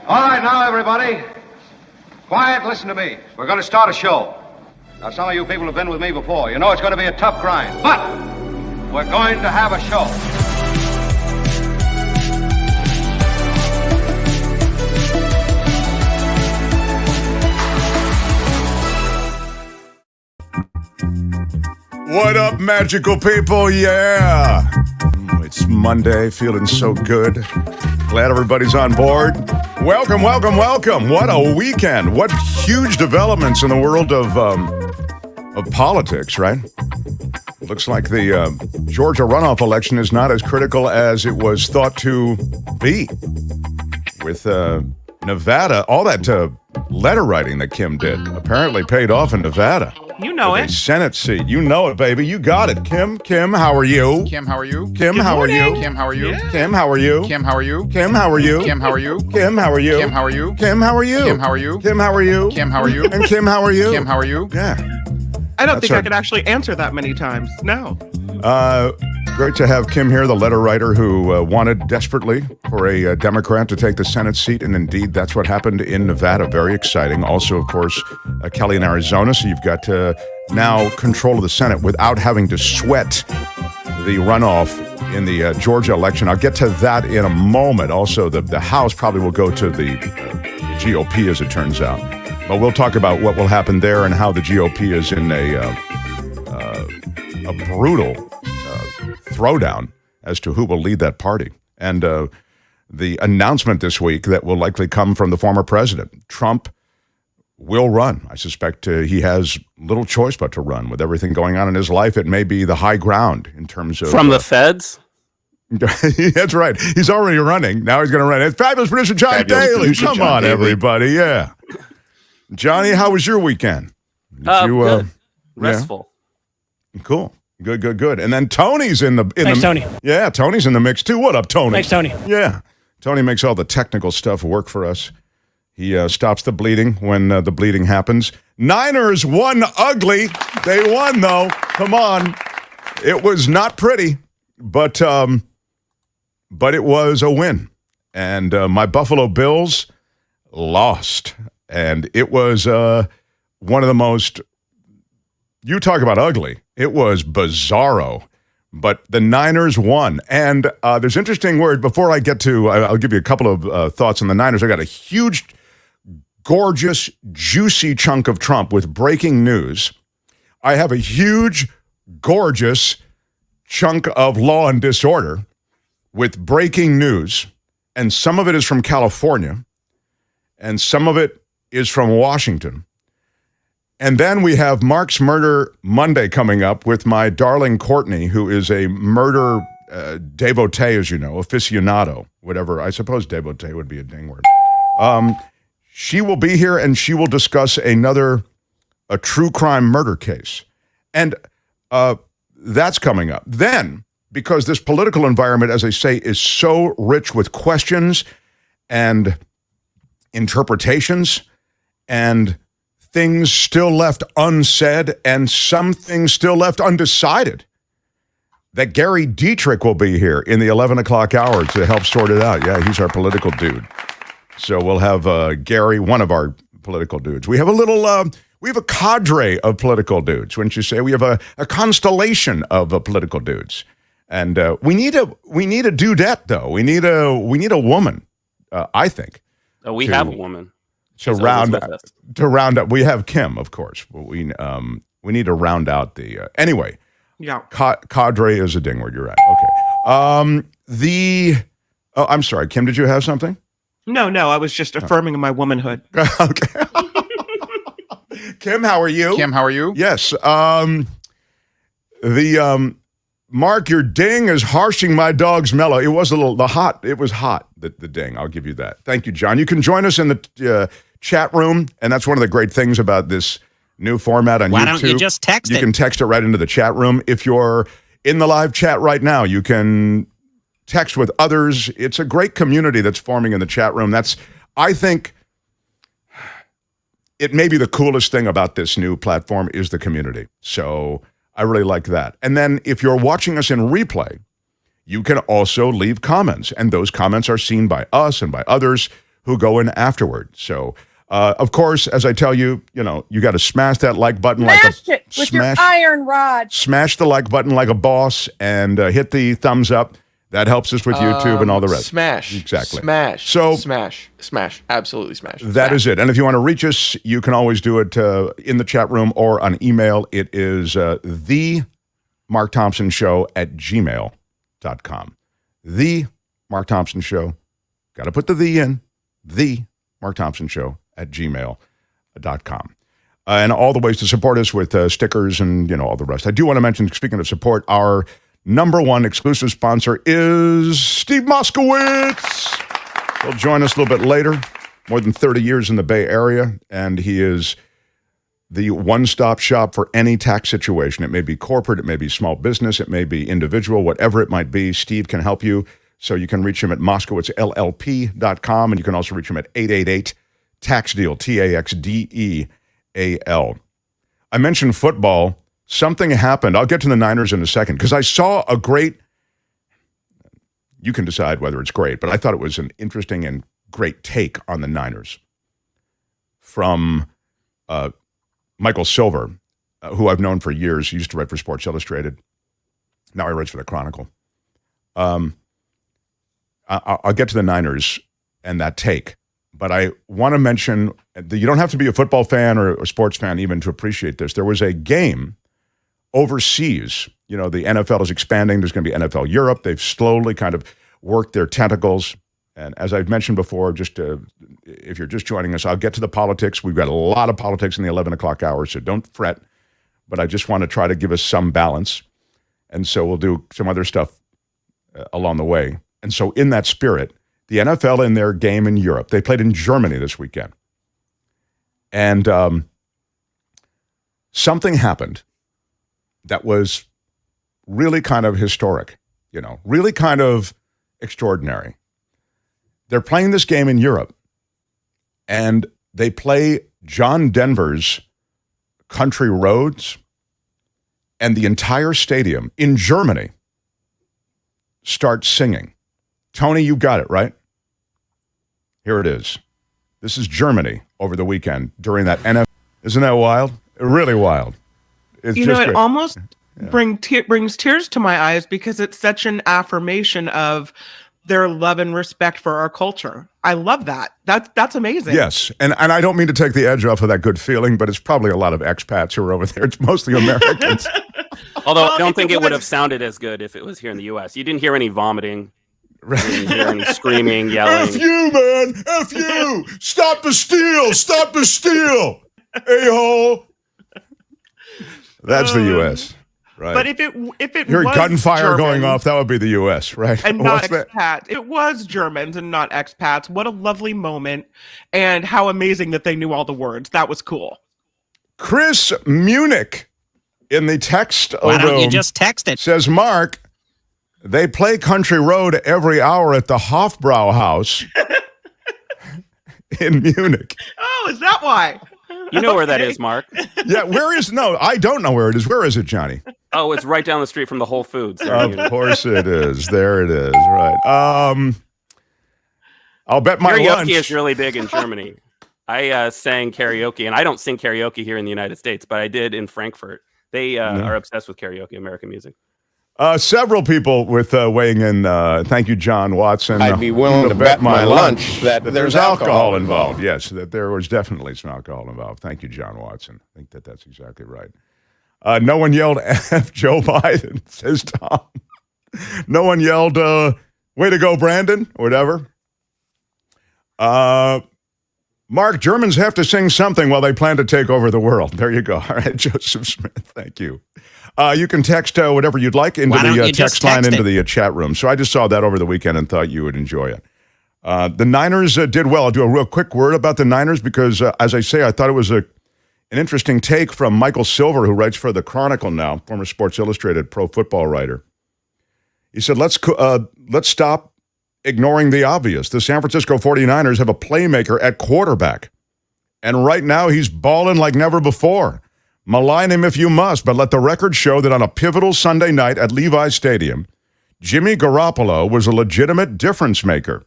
All right, now, everybody. Quiet, listen to me. We're going to start a show. Now, some of you people have been with me before. You know it's going to be a tough grind. But we're going to have a show. What up, magical people? Yeah. It's Monday, feeling so good. Glad everybody's on board. Welcome, welcome, welcome. What a weekend. What huge developments in the world of politics, right? Looks like the Georgia runoff election is not as critical as it was thought to be. With Nevada, all that letter writing that Kim did apparently paid off in Nevada. You know it. Senate seat. You know it, baby. You got it. Kim, how are you? Kim, how are you? Kim, how are you? Kim, how are you? Kim, how are you? Kim, how are you? Kim, how are you? Kim, how are you? Kim, how are you? Kim, how are you? Kim, how are you? Kim, how are you? Kim, how are you? Kim, how are you? And Kim, how are you? Kim, how are you? Yeah. I don't think I could actually answer that many times. No. Great to have Kim here, the letter writer who wanted desperately for a Democrat to take the Senate seat, and indeed that's what happened in Nevada. Very exciting. Also, of course, Kelly in Arizona, so you've got now control of the Senate without having to sweat the runoff in the Georgia election. I'll get to that in a moment. Also, the House probably will go to the GOP, as it turns out. But we'll talk about what will happen there and how the GOP is in a brutal throwdown as to who will lead that party. And the announcement this week that will likely come from the former president. Trump will run. I suspect he has little choice but to run. With everything going on in his life, it may be the high ground in terms of... From the feds? That's right. He's already running. Now he's going to run. It's Fabulous Producer Johnny Daly. Come on, everybody. Yeah. Johnny, how was your weekend? Good. Restful. Yeah? Cool. Good. And then Tony's in the... Thanks, Tony. Yeah, Tony's in the mix too. What up, Tony? Thanks, Tony. Yeah. Tony makes all the technical stuff work for us. He stops the bleeding when the bleeding happens. Niners won ugly. They won, though. Come on. It was not pretty, but it was a win. And my Buffalo Bills lost. And it was one of the most... You talk about ugly. It was bizarro, but the Niners won. And there's an interesting word. Before I get to, I'll give you a couple of thoughts on the Niners. I got a huge, gorgeous, juicy chunk of Trump with breaking news. I have a huge, gorgeous chunk of law and disorder with breaking news. And some of it is from California, and some of it is from Washington. And then we have Mark's Murder Monday coming up with my darling Courtney, who is a murder devotee, as you know, aficionado, whatever. I suppose devotee would be a ding word. She will be here, and she will discuss a true crime murder case. And that's coming up. Then, because this political environment, as I say, is so rich with questions and interpretations and things still left unsaid and some things still left undecided, that Gary Dietrich will be here in the 11 o'clock hour to help sort it out. Yeah, he's our political dude. So we'll have Gary, one of our political dudes. We have a cadre of political dudes. Wouldn't you say? We have a constellation of political dudes. And we need a dudette, though. We need a woman, I think. Oh, we have a woman. To round up, we have Kim, of course. But we need to round out the anyway. Yeah, cadre is a ding word. You're right. Okay. I'm sorry, Kim. Did you have something? No. I was just affirming my womanhood. Okay. Kim, how are you? Kim, how are you? Yes. Mark, your ding is harshing my dog's mellow. It was hot, the ding. I'll give you that. Thank you, John. You can join us in the chat room, and that's one of the great things about this new format on YouTube. Why don't you just text it? You can text it right into the chat room. If you're in the live chat right now, you can text with others. It's a great community that's forming in the chat room. I think it may be the coolest thing about this new platform is the community. So I really like that. And then if you're watching us in replay, you can also leave comments, and those comments are seen by us and by others. who go in afterward. So, of course, as I tell you, you got to smash that like button Smash it with your iron rod. Smash the like button like a boss and hit the thumbs up. That helps us with YouTube and all the rest. Smash. Exactly. Smash. So smash. Absolutely smash. That is it. And if you want to reach us, you can always do it in the chat room or on email. It is themarkthompsonshow@gmail.com. The Mark Thompson Show. Got to put the in. The Mark Thompson Show@gmail.com. And all the ways to support us with stickers and, all the rest. I do want to mention, speaking of support, our number one exclusive sponsor is Steve Moskowitz. He'll join us a little bit later. More than 30 years in the Bay Area, and he is the one-stop shop for any tax situation. It may be corporate, it may be small business, it may be individual, whatever it might be. Steve can help you. So you can reach him at moskowitzllp.com, and you can also reach him at 888-TAX-DEAL, TAXDEAL. I mentioned football. Something happened. I'll get to the Niners in a second, because I saw a great, you can decide whether it's great, but I thought it was an interesting and great take on the Niners from Michael Silver, who I've known for years. He used to write for Sports Illustrated. Now he writes for the Chronicle. I'll get to the Niners and that take, but I want to mention that you don't have to be a football fan or a sports fan even to appreciate this. There was a game overseas. The NFL is expanding. There's going to be NFL Europe. They've slowly kind of worked their tentacles. And as I've mentioned before, just if you're just joining us, I'll get to the politics. We've got a lot of politics in the 11 o'clock hour, so don't fret. But I just want to try to give us some balance. And so we'll do some other stuff along the way. And so in that spirit, the NFL in their game in Europe, they played in Germany this weekend. And something happened that was really kind of historic, really kind of extraordinary. They're playing this game in Europe, and they play John Denver's Country Roads, and the entire stadium in Germany starts singing. Tony, you got it, right? Here it is. This is Germany over the weekend during that NFL. Isn't that wild? Really wild. It's it great. almost brings tears to my eyes, because it's such an affirmation of their love and respect for our culture. I love that. That's amazing. Yes, and I don't mean to take the edge off of that good feeling, but it's probably a lot of expats who are over there. It's mostly Americans. Although I don't think it would have sounded as good if it was here in the U.S. You didn't hear any vomiting. You didn't hear any screaming, yelling. F you, man! F you! Stop the steal! Stop the steal! A-hole! That's the U.S., right? But if it Hearing was gunfire German, going off, that would be the U.S., right? and not What's that? expats. It was Germans and not expats. What a lovely moment, and how amazing that they knew all the words. That was cool. Chris Munich in the text Why don't you room just text it? says, Mark, they play Country Road every hour at the Hofbrau House in Munich. Oh, is that why? You know where that is, Mark. Yeah, where is, no, I don't know where it is. Where is it, Johnny? Oh, it's right down the street from the Whole Foods. Of course it is. There it is, right. I'll bet my Karaoke lunch. is really big in Germany. I sang karaoke, and I don't sing karaoke here in the United States, but I did in Frankfurt. They are obsessed with karaoke, American music. Several people with weighing in. Thank you, John Watson. I'd be willing to bet my lunch that there's alcohol involved. Yes, that there was definitely some alcohol involved. Thank you, John Watson. I think that's exactly right. No one yelled F Joe Biden, says Tom. No one yelled, way to go, Brandon, or whatever. Mark, Germans have to sing something while they plan to take over the world. There you go. All right, Joseph Smith, thank you. You can text whatever you'd like into the text line into the chat room. So I just saw that over the weekend and thought you would enjoy it. The Niners did well. I'll do a real quick word about the Niners because, as I say, I thought it was an interesting take from Michael Silver, who writes for the Chronicle now, former Sports Illustrated pro football writer. He said, let's stop ignoring the obvious. The San Francisco 49ers have a playmaker at quarterback. And right now he's balling like never before. Malign him if you must, but let the record show that on a pivotal Sunday night at Levi's Stadium, Jimmy Garoppolo was a legitimate difference maker.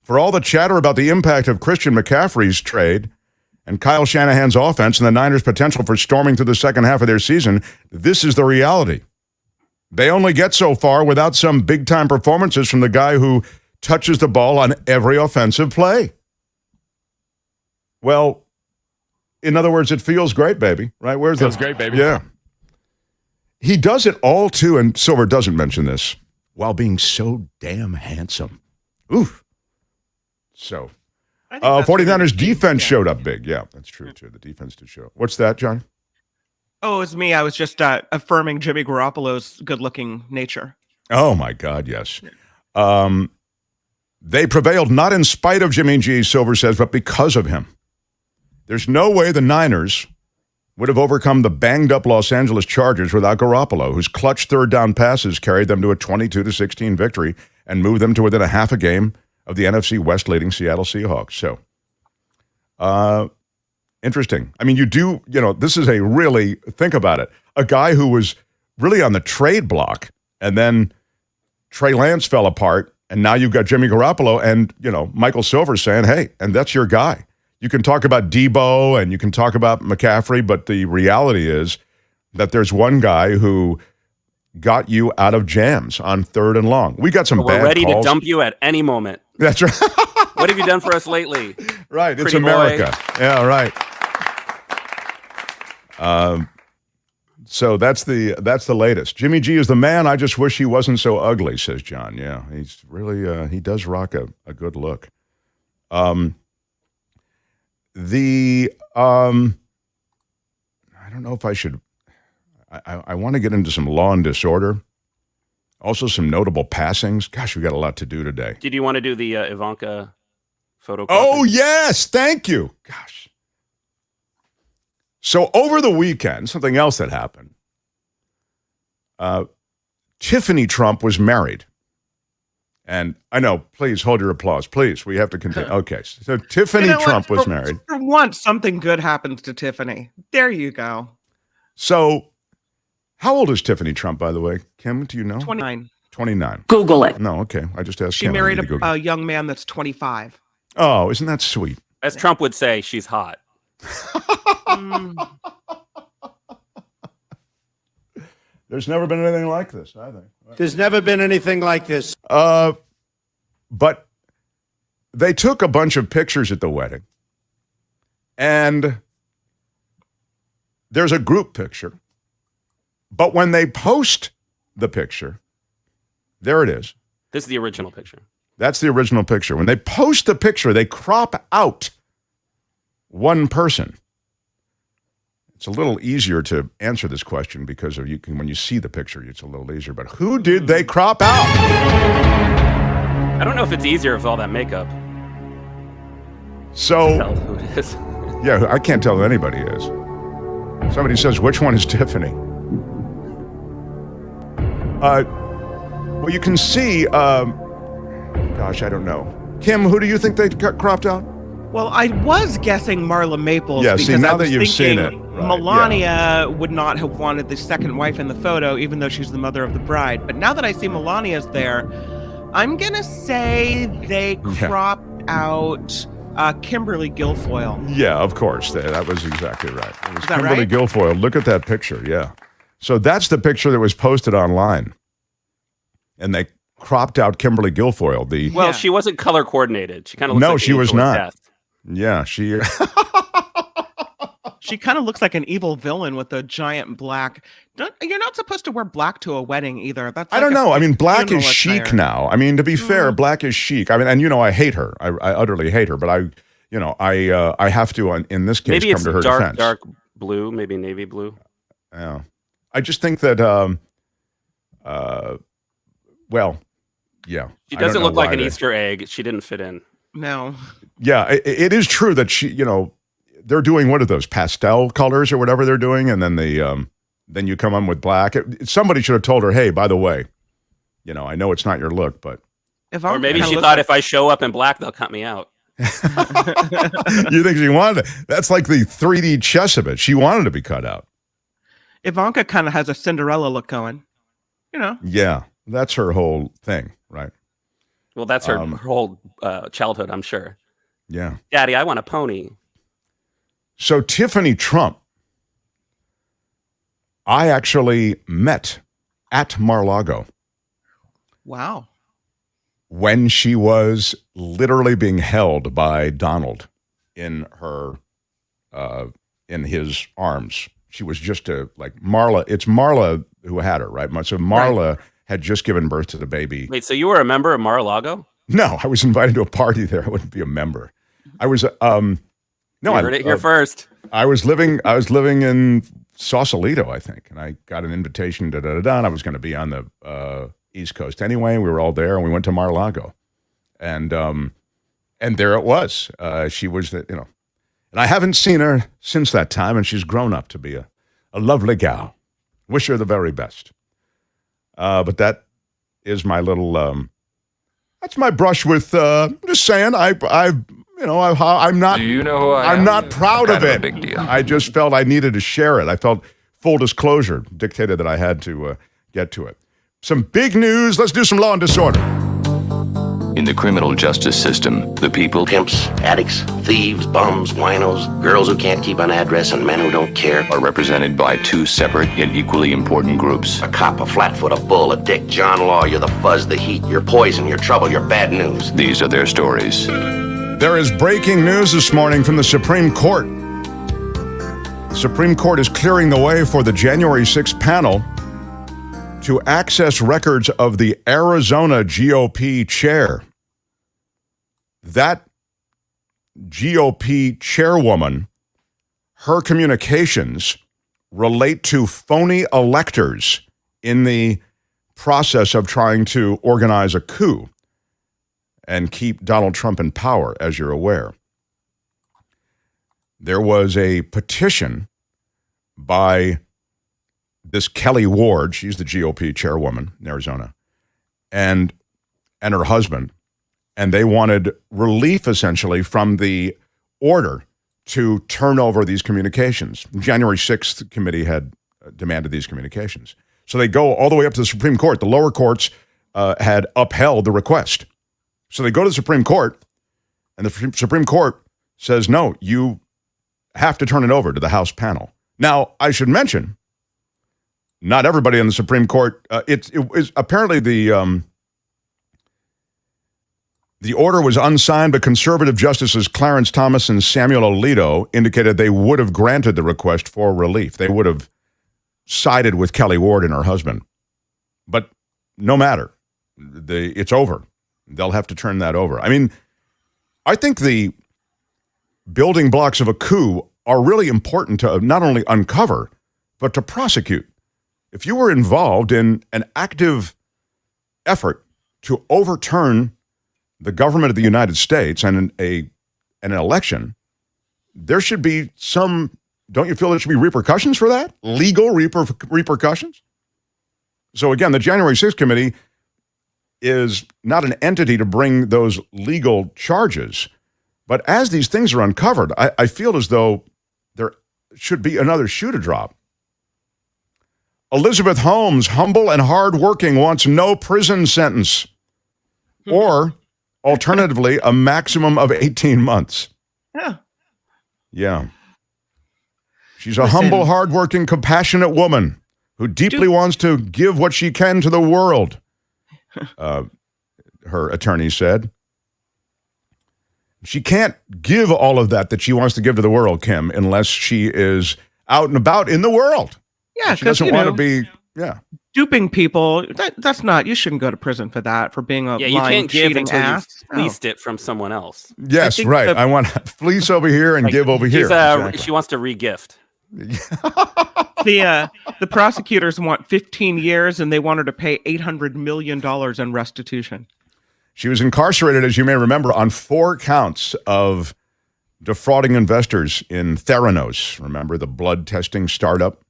For all the chatter about the impact of Christian McCaffrey's trade and Kyle Shanahan's offense and the Niners' potential for storming through the second half of their season, this is the reality. They only get so far without some big-time performances from the guy who touches the ball on every offensive play. Well, in other words, it feels great, baby, right? Feels great, baby. Yeah. He does it all, too, and Silver doesn't mention this, while being so damn handsome. Oof. So, 49ers defense showed up big. Yeah, that's true, too. The defense did show up. What's that, John? Oh, it was me. I was just affirming Jimmy Garoppolo's good-looking nature. Oh, my God, yes. They prevailed not in spite of Jimmy G, Silver says, but because of him. There's no way the Niners would have overcome the banged-up Los Angeles Chargers without Garoppolo, whose clutch third-down passes carried them to a 22-16 victory and moved them to within a half a game of the NFC West leading Seattle Seahawks. So, interesting. I mean, this is think about it, a guy who was really on the trade block, and then Trey Lance fell apart, and now you've got Jimmy Garoppolo, and, Michael Silver saying, hey, and that's your guy. You can talk about Debo and you can talk about McCaffrey, but the reality is that there's one guy who got you out of jams on 3rd and long. We got some bad calls. We're ready to dump you at any moment. That's right. What have you done for us lately? Right. Pretty it's America. boy. Yeah, right. So that's the latest. Jimmy G is the man. I just wish he wasn't so ugly, says John. Yeah, he's really, he does rock a good look. I don't know if I should, I want to get into some law and disorder. Also some notable passings. Gosh, we got a lot to do today. Did you want to do the Ivanka photo? Oh, yes. Thank you. Gosh. So over the weekend, something else that happened. Tiffany Trump was married. And I know, please hold your applause. Please, we have to continue. Okay, so Tiffany Trump was married. For once, something good happens to Tiffany. There you go. So how old is Tiffany Trump, by the way? Kim, do you know? 29. 29. Google it. No, okay. I just asked She Kim. married a young man that's 25. Oh, isn't that sweet? As Trump would say, she's hot. There's never been anything like this, I think. There's never been anything like this. But they took a bunch of pictures at the wedding. And there's a group picture. But when they post the picture, there it is. This is the original picture. That's the original picture. When they post the picture, they crop out one person. It's a little easier to answer this question because of when you see the picture, it's a little easier. But who did they crop out? I don't know if it's easier with all that makeup. So, Tell who it is. Yeah, I can't tell who anybody is. Somebody says, which one is Tiffany? Well, you can see, gosh, I don't know. Kim, who do you think they got cropped out? Well, I was guessing Marla Maples. Yeah, because see, now I was that you've seen thinking it. Right, Melania would not have wanted the second wife in the photo, even though she's the mother of the bride. But now that I see Melania's there, I'm going to say they cropped out Kimberly Guilfoyle. Yeah, of course. That was exactly right. It was Is that Kimberly right? Guilfoyle. Look at that picture, yeah. So that's the picture that was posted online. And they cropped out Kimberly Guilfoyle. Well, she wasn't color coordinated. She kind of looks like she was Angel of not. Death. Yeah, she... She kind of looks like an evil villain with a giant black. You're not supposed to wear black to a wedding either. That's I don't know. I mean, black is funeral chic attire. now. I mean, to be fair, black is chic. I mean, and I hate her. I utterly hate her. But I have to, in this case, Maybe come it's to her defense. dark blue, maybe navy blue. Yeah, I just think that. Well, yeah. She I don't doesn't know look like why an they- Easter egg. She didn't fit in. No. Yeah, it is true that she. They're doing what are those pastel colors or whatever they're doing, and then then you come on with black. Somebody should have told her, hey, by the way, I know it's not your look, but Or maybe she thought if I show up in black, they'll cut me out. you think she wanted it? That's like the 3D chess of it. She wanted to be cut out. Ivanka kind of has a Cinderella look going. Yeah, that's her whole thing, right? Well, that's her whole childhood, I'm sure. Yeah. Daddy, I want a pony. So Tiffany Trump, I actually met at Mar-a-Lago. Wow. When she was literally being held by Donald in his arms. She was just Marla. It's Marla who had her, right? So Marla had just given birth to the baby. Wait, so you were a member of Mar-a-Lago? No, I was invited to a party there. I wouldn't be a member. I was no. You heard it here first. I was living in Sausalito, I think, and I got an invitation. And I was going to be on the East Coast anyway. We were all there, and we went to Mar-a-Lago, and there it was. She was and I haven't seen her since that time, and she's grown up to be a lovely gal. Wish her the very best. But that is my little. That's my brush with. I'm just saying. I'm not. Do you know who I am? I'm not proud of it. A big deal. I just felt I needed to share it. I felt full disclosure dictated that I had to get to it. Some big news. Let's do some law and disorder. In the criminal justice system, the people, pimps, addicts, thieves, bums, winos, girls who can't keep an address, and men who don't care, are represented by two separate yet equally important groups. A cop, a flatfoot, a bull, a dick, John Law. You're the fuzz, the heat, you're poison, you're trouble, you're bad news. These are their stories. There is breaking news this morning from the Supreme Court. The Supreme Court is clearing the way for the January 6th panel to access records of the Arizona GOP chair. That GOP chairwoman, her communications relate to phony electors in the process of trying to organize a coup and keep Donald Trump in power, as you're aware. There was a petition by this Kelly Ward, she's the GOP chairwoman in Arizona, and her husband, and they wanted relief, essentially, from the order to turn over these communications. The January 6th committee had demanded these communications. So they go all the way up to the Supreme Court. The lower courts had upheld the request. So they go to the Supreme Court, and the Supreme Court says, no, you have to turn it over to the House panel. Now, I should mention, not everybody on the Supreme Court, it was apparently the order was unsigned, but conservative justices Clarence Thomas and Samuel Alito indicated they would have granted the request for relief. They would have sided with Kelly Ward and her husband. But no matter. It's over. They'll have to turn that over. I mean, I think the building blocks of a coup are really important to not only uncover, but to prosecute. If you were involved in an active effort to overturn the government of the United States and an election, there should be some, don't you feel there should be repercussions for that? Legal repercussions? So again, the January 6th committee is not an entity to bring those legal charges. But as these things are uncovered, I feel as though there should be another shoe to drop. Elizabeth Holmes, humble and hardworking, wants no prison sentence. Or, alternatively, a maximum of 18 months. Yeah. She's a humble, hardworking, compassionate woman who deeply wants to give what she can to the world. Her attorney said. She can't give all of that she wants to give to the world, Kim, unless she is out and about in the world. Yeah, she doesn't want to be, duping people. That's not. You shouldn't go to prison for that, for being a you can't give cheating until ass. you fleeced it from someone else. Yes, right. I want to fleece over here and give over here. Exactly. She wants to re-gift. The prosecutors want 15 years, and they want her to pay $800 million in restitution. She was incarcerated, as you may remember, on 4 counts of defrauding investors in Theranos. Remember the blood testing startup?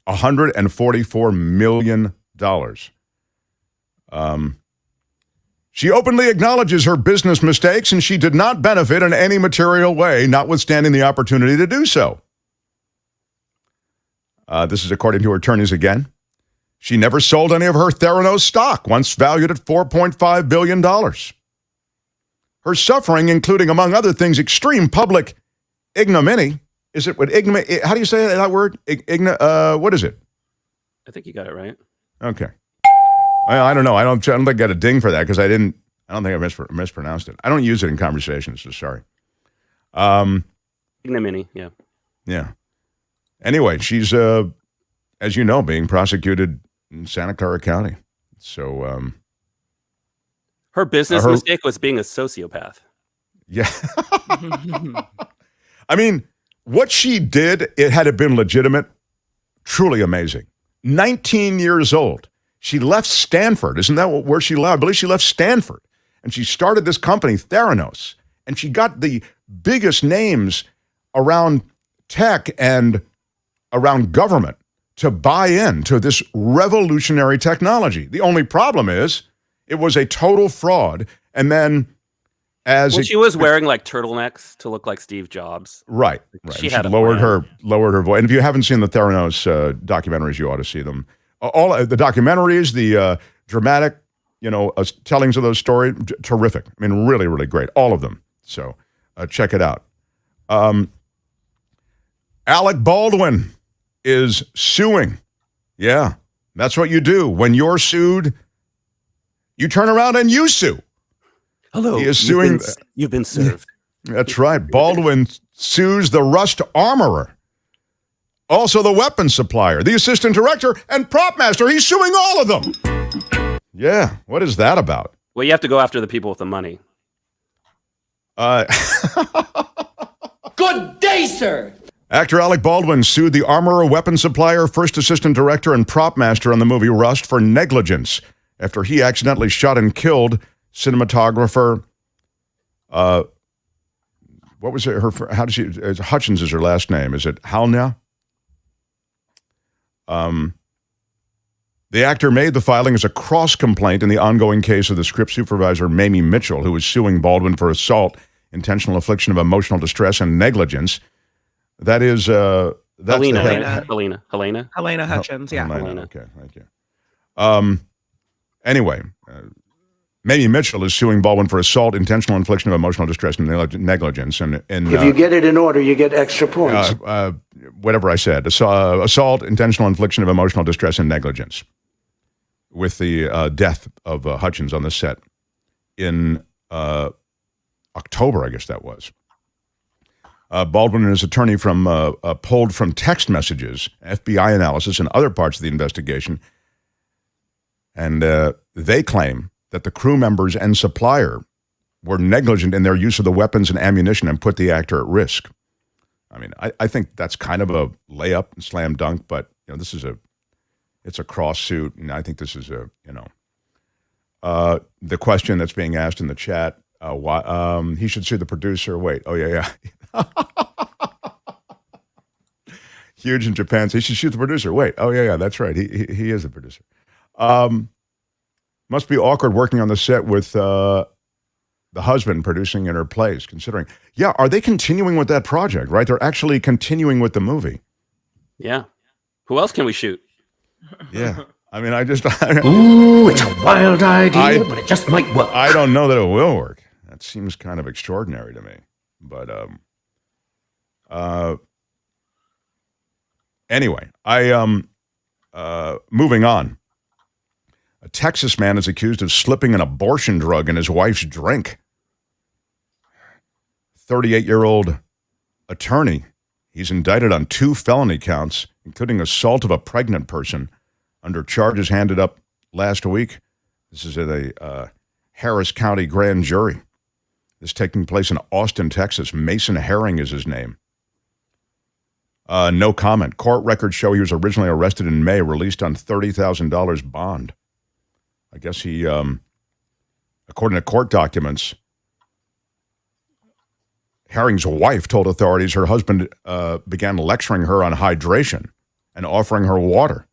$144 million. She openly acknowledges her business mistakes, and she did not benefit in any material way, notwithstanding the opportunity to do so. This is according to her attorneys again. She never sold any of her Theranos stock, once valued at $4.5 billion. Her suffering, including, among other things, extreme public ignominy. Is it what ignominy? How do you say that word? What is it? I think you got it right. Okay. I don't know. I don't think I got a ding for that because I don't think I mispronounced it. I don't use it in conversations, so sorry. Ignominy, yeah. Yeah. Anyway, she's, as you know, being prosecuted in Santa Clara County. So, her business mistake was being a sociopath. Yeah. I mean, what she did, it had been legitimate, truly amazing. 19 years old. She left Stanford. Isn't that where she left? I believe she left Stanford. And she started this company, Theranos. And she got the biggest names around tech and around government to buy into this revolutionary technology. The only problem is it was a total fraud. And then she was wearing like turtlenecks to look like Steve Jobs. Right. She lowered her voice. And if you haven't seen the Theranos documentaries, you ought to see them. All the documentaries, the dramatic, tellings of those stories, terrific. I mean, really, really great. All of them. So check it out. Alec Baldwin is suing. Yeah, that's what you do. When you're sued, you turn around and you sue. Hello. He is suing. You've been served. That's right. Baldwin sues the Rust armorer. Also the weapons supplier, the assistant director, and prop master. He's suing all of them. Yeah. What is that about? Well, you have to go after the people with the money. Good day, sir. Actor Alec Baldwin sued the armorer, weapons supplier, first assistant director, and prop master on the movie Rust for negligence after he accidentally shot and killed cinematographer. What was it? How does she? Hutchins is her last name. Is it Halnia? The actor made the filing as a cross complaint in the ongoing case of the script supervisor Mamie Mitchell, who is suing Baldwin for assault, intentional infliction of emotional distress, and negligence. That is that's Helena Hutchins. Yeah. Helena. Okay, thank you. Anyway, Mamie Mitchell is suing Baldwin for assault, intentional infliction of emotional distress, and negligence. And if you get it in order, you get extra points. Whatever I said, assault, intentional infliction of emotional distress, and negligence, with the death of Hutchins on the set in October, I guess that was. Baldwin and his attorney pulled from text messages, FBI analysis, and other parts of the investigation, and they claim that the crew members and supplier were negligent in their use of the weapons and ammunition and put the actor at risk. I mean, I think that's kind of a layup and slam dunk, but this is it's a cross suit, and I think this is the question that's being asked in the chat. Why he should sue the producer? Wait, oh yeah. Huge in Japan. So he should shoot the producer. Wait, oh yeah, that's right. He is the producer. Must be awkward working on the set with the husband producing in her place, considering. Yeah, are they continuing with that project, right? They're actually continuing with the movie. Yeah. Who else can we shoot? Yeah. I mean, Ooh, it's a wild idea, but it just might work. I don't know that it will work. That seems kind of extraordinary to me. But anyway, moving on. A Texas man is accused of slipping an abortion drug in his wife's drink. 38-year-old attorney. He's indicted on 2 felony counts, including assault of a pregnant person, under charges handed up last week. This is at a Harris County grand jury. This taking place in Austin, Texas. Mason Herring is his name. No comment. Court records show he was originally arrested in May, released on $30,000 bond. I guess he, according to court documents, Herring's wife told authorities her husband began lecturing her on hydration and offering her water.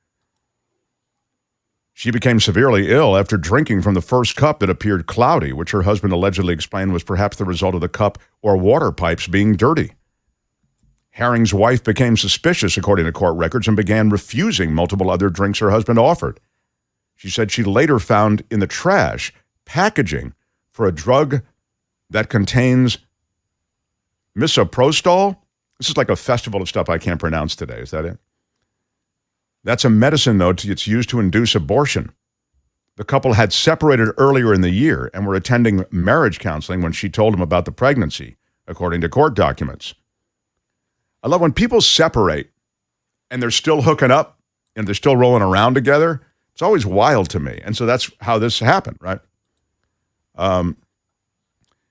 She became severely ill after drinking from the first cup that appeared cloudy, which her husband allegedly explained was perhaps the result of the cup or water pipes being dirty. Herring's wife became suspicious, according to court records, and began refusing multiple other drinks her husband offered. She said she later found in the trash packaging for a drug that contains misoprostol. This is like a festival of stuff I can't pronounce today. Is that it? That's a medicine, though. It's used to induce abortion. The couple had separated earlier in the year and were attending marriage counseling when she told him about the pregnancy, according to court documents. I love when people separate and they're still hooking up and they're still rolling around together. It's always wild to me. And so that's how this happened, right?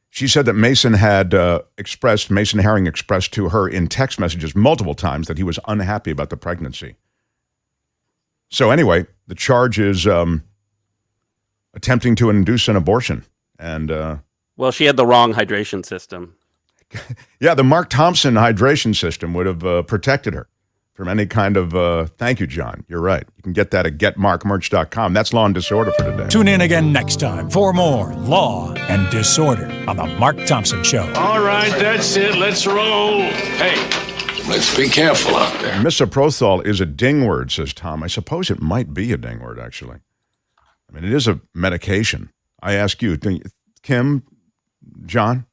She said that Mason Herring expressed to her in text messages multiple times that he was unhappy about the pregnancy. So anyway, the charge is attempting to induce an abortion. And well, she had the wrong hydration system. Yeah, the Mark Thompson hydration system would have protected her from any kind of, thank you, John. You're right. You can get that at getmarkmerch.com. That's Law and Disorder for today. Tune in again next time for more Law and Disorder on The Mark Thompson Show. All right, that's it. Let's roll. Hey, let's be careful out there. Misoprostol is a ding word, says Tom. I suppose it might be a ding word, actually. I mean, it is a medication. I ask you, Kim, John?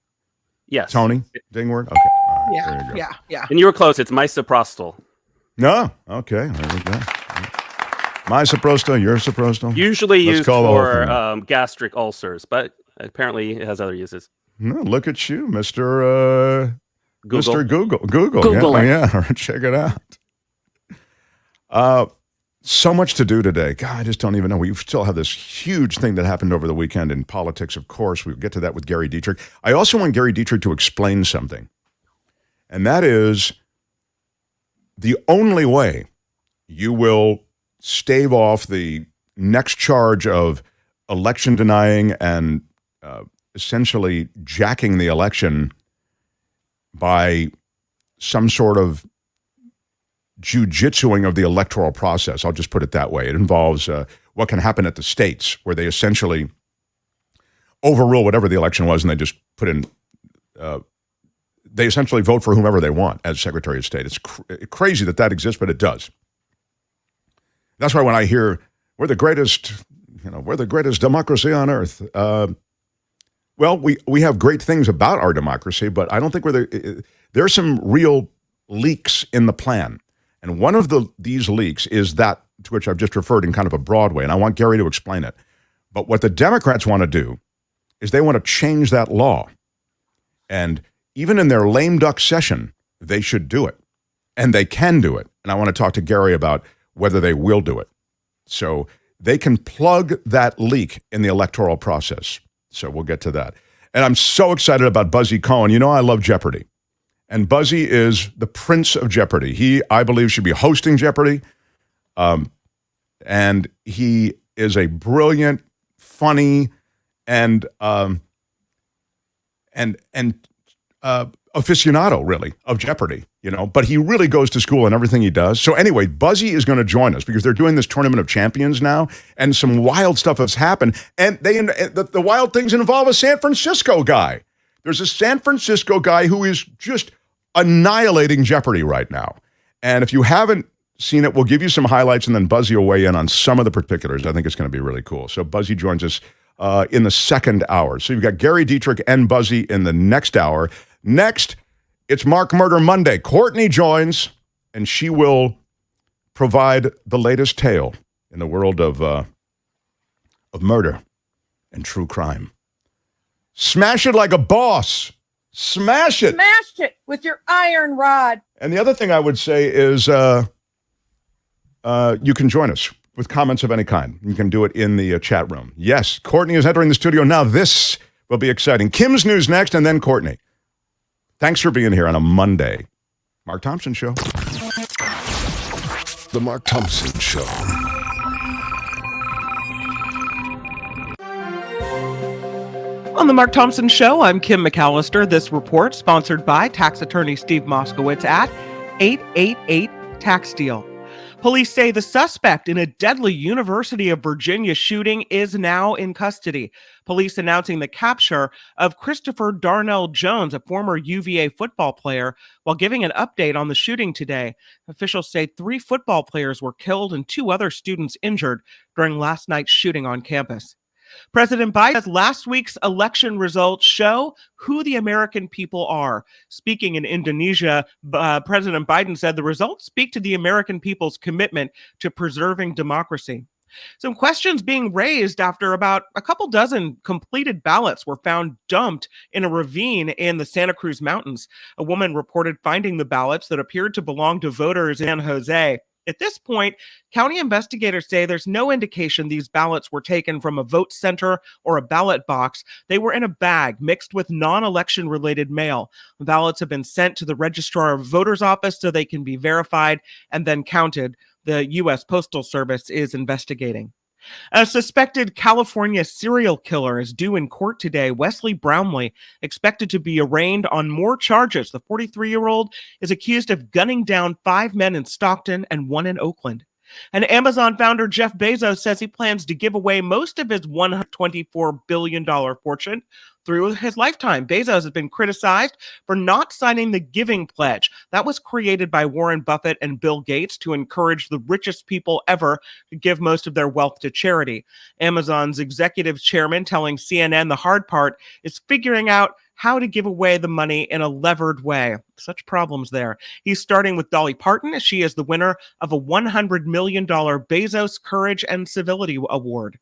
Yes. Tony? Ding word? Okay. All right, Yeah. And you were close. It's misoprostol. No. Okay. There we go. Misoprostol, ursoprostol. Usually used for gastric ulcers, but apparently it has other uses. No, look at you, Mr. Google. Mr. Google. Yeah. Check it out. So much to do today. God, I just don't even know. We still have this huge thing that happened over the weekend in politics, of course. We'll get to that with Gary Dietrich. I also want Gary Dietrich to explain something. And that is the only way you will stave off the next charge of election denying and essentially jacking the election by some sort of jujitsuing of the electoral process. I'll just put it that way. It involves what can happen at the states where they essentially overrule whatever the election was and they just put in, they essentially vote for whomever they want as Secretary of State. It's crazy that exists, but it does. That's why when I hear we're the greatest democracy on earth. Well, we have great things about our democracy, but I don't think there's some real leaks in the plan. And one of these leaks is that to which I've just referred in kind of a broad way, and I want Gary to explain it. But what the Democrats want to do is they want to change that law. And even in their lame duck session, they should do it. And they can do it. And I want to talk to Gary about whether they will do it. So they can plug that leak in the electoral process. So we'll get to that. And I'm so excited about Buzzy Cohen. You know I love Jeopardy. And Buzzy is the Prince of Jeopardy. He, I believe, should be hosting Jeopardy. And he is a brilliant, funny, and aficionado, really, of Jeopardy, but he really goes to school in everything he does. So anyway, Buzzy is going to join us because they're doing this Tournament of Champions now, and some wild stuff has happened. And the wild things involve a San Francisco guy. There's a San Francisco guy who is just annihilating Jeopardy right now. And if you haven't seen it, we'll give you some highlights, and then Buzzy will weigh in on some of the particulars. I think it's going to be really cool. So Buzzy joins us in the second hour. So you've got Gary Dietrich and Buzzy in the next hour. Next, it's Mark Murder Monday. Courtney joins, and she will provide the latest tale in the world of murder and true crime. Smash it like a boss. Smash it. Smash it with your iron rod. And the other thing I would say is you can join us with comments of any kind. You can do it in the chat room. Yes, Courtney is entering the studio now. This will be exciting. Kim's news next, and then Courtney. Thanks for being here on a Monday. Mark Thompson Show. The Mark Thompson Show. On the Mark Thompson Show, I'm Kim McAllister. This report sponsored by tax attorney Steve Moskowitz at 888 Tax Deal. Police say the suspect in a deadly University of Virginia shooting is now in custody. Police announcing the capture of Christopher Darnell Jones, a former UVA football player, while giving an update on the shooting today. Officials say 3 football players were killed and 2 other students injured during last night's shooting on campus. President Biden says last week's election results show who the American people are. Speaking in Indonesia, President Biden said the results speak to the American people's commitment to preserving democracy. Some questions being raised after about a couple dozen completed ballots were found dumped in a ravine in the Santa Cruz Mountains. A woman reported finding the ballots that appeared to belong to voters in San Jose. At this point, county investigators say there's no indication these ballots were taken from a vote center or a ballot box. They were in a bag mixed with non-election related mail. The ballots have been sent to the registrar of voters' office so they can be verified and then counted. The U.S. Postal Service is investigating. A suspected California serial killer is due in court today. Wesley Brownlee, expected to be arraigned on more charges. The 43-year-old is accused of gunning down 5 men in Stockton and 1 in Oakland. And Amazon founder Jeff Bezos says he plans to give away most of his $124 billion fortune through his lifetime. Bezos has been criticized for not signing the Giving Pledge. That was created by Warren Buffett and Bill Gates to encourage the richest people ever to give most of their wealth to charity. Amazon's executive chairman telling CNN the hard part is figuring out how to give away the money in a levered way. Such problems there. He's starting with Dolly Parton, as she is the winner of a $100 million Bezos Courage and Civility Award.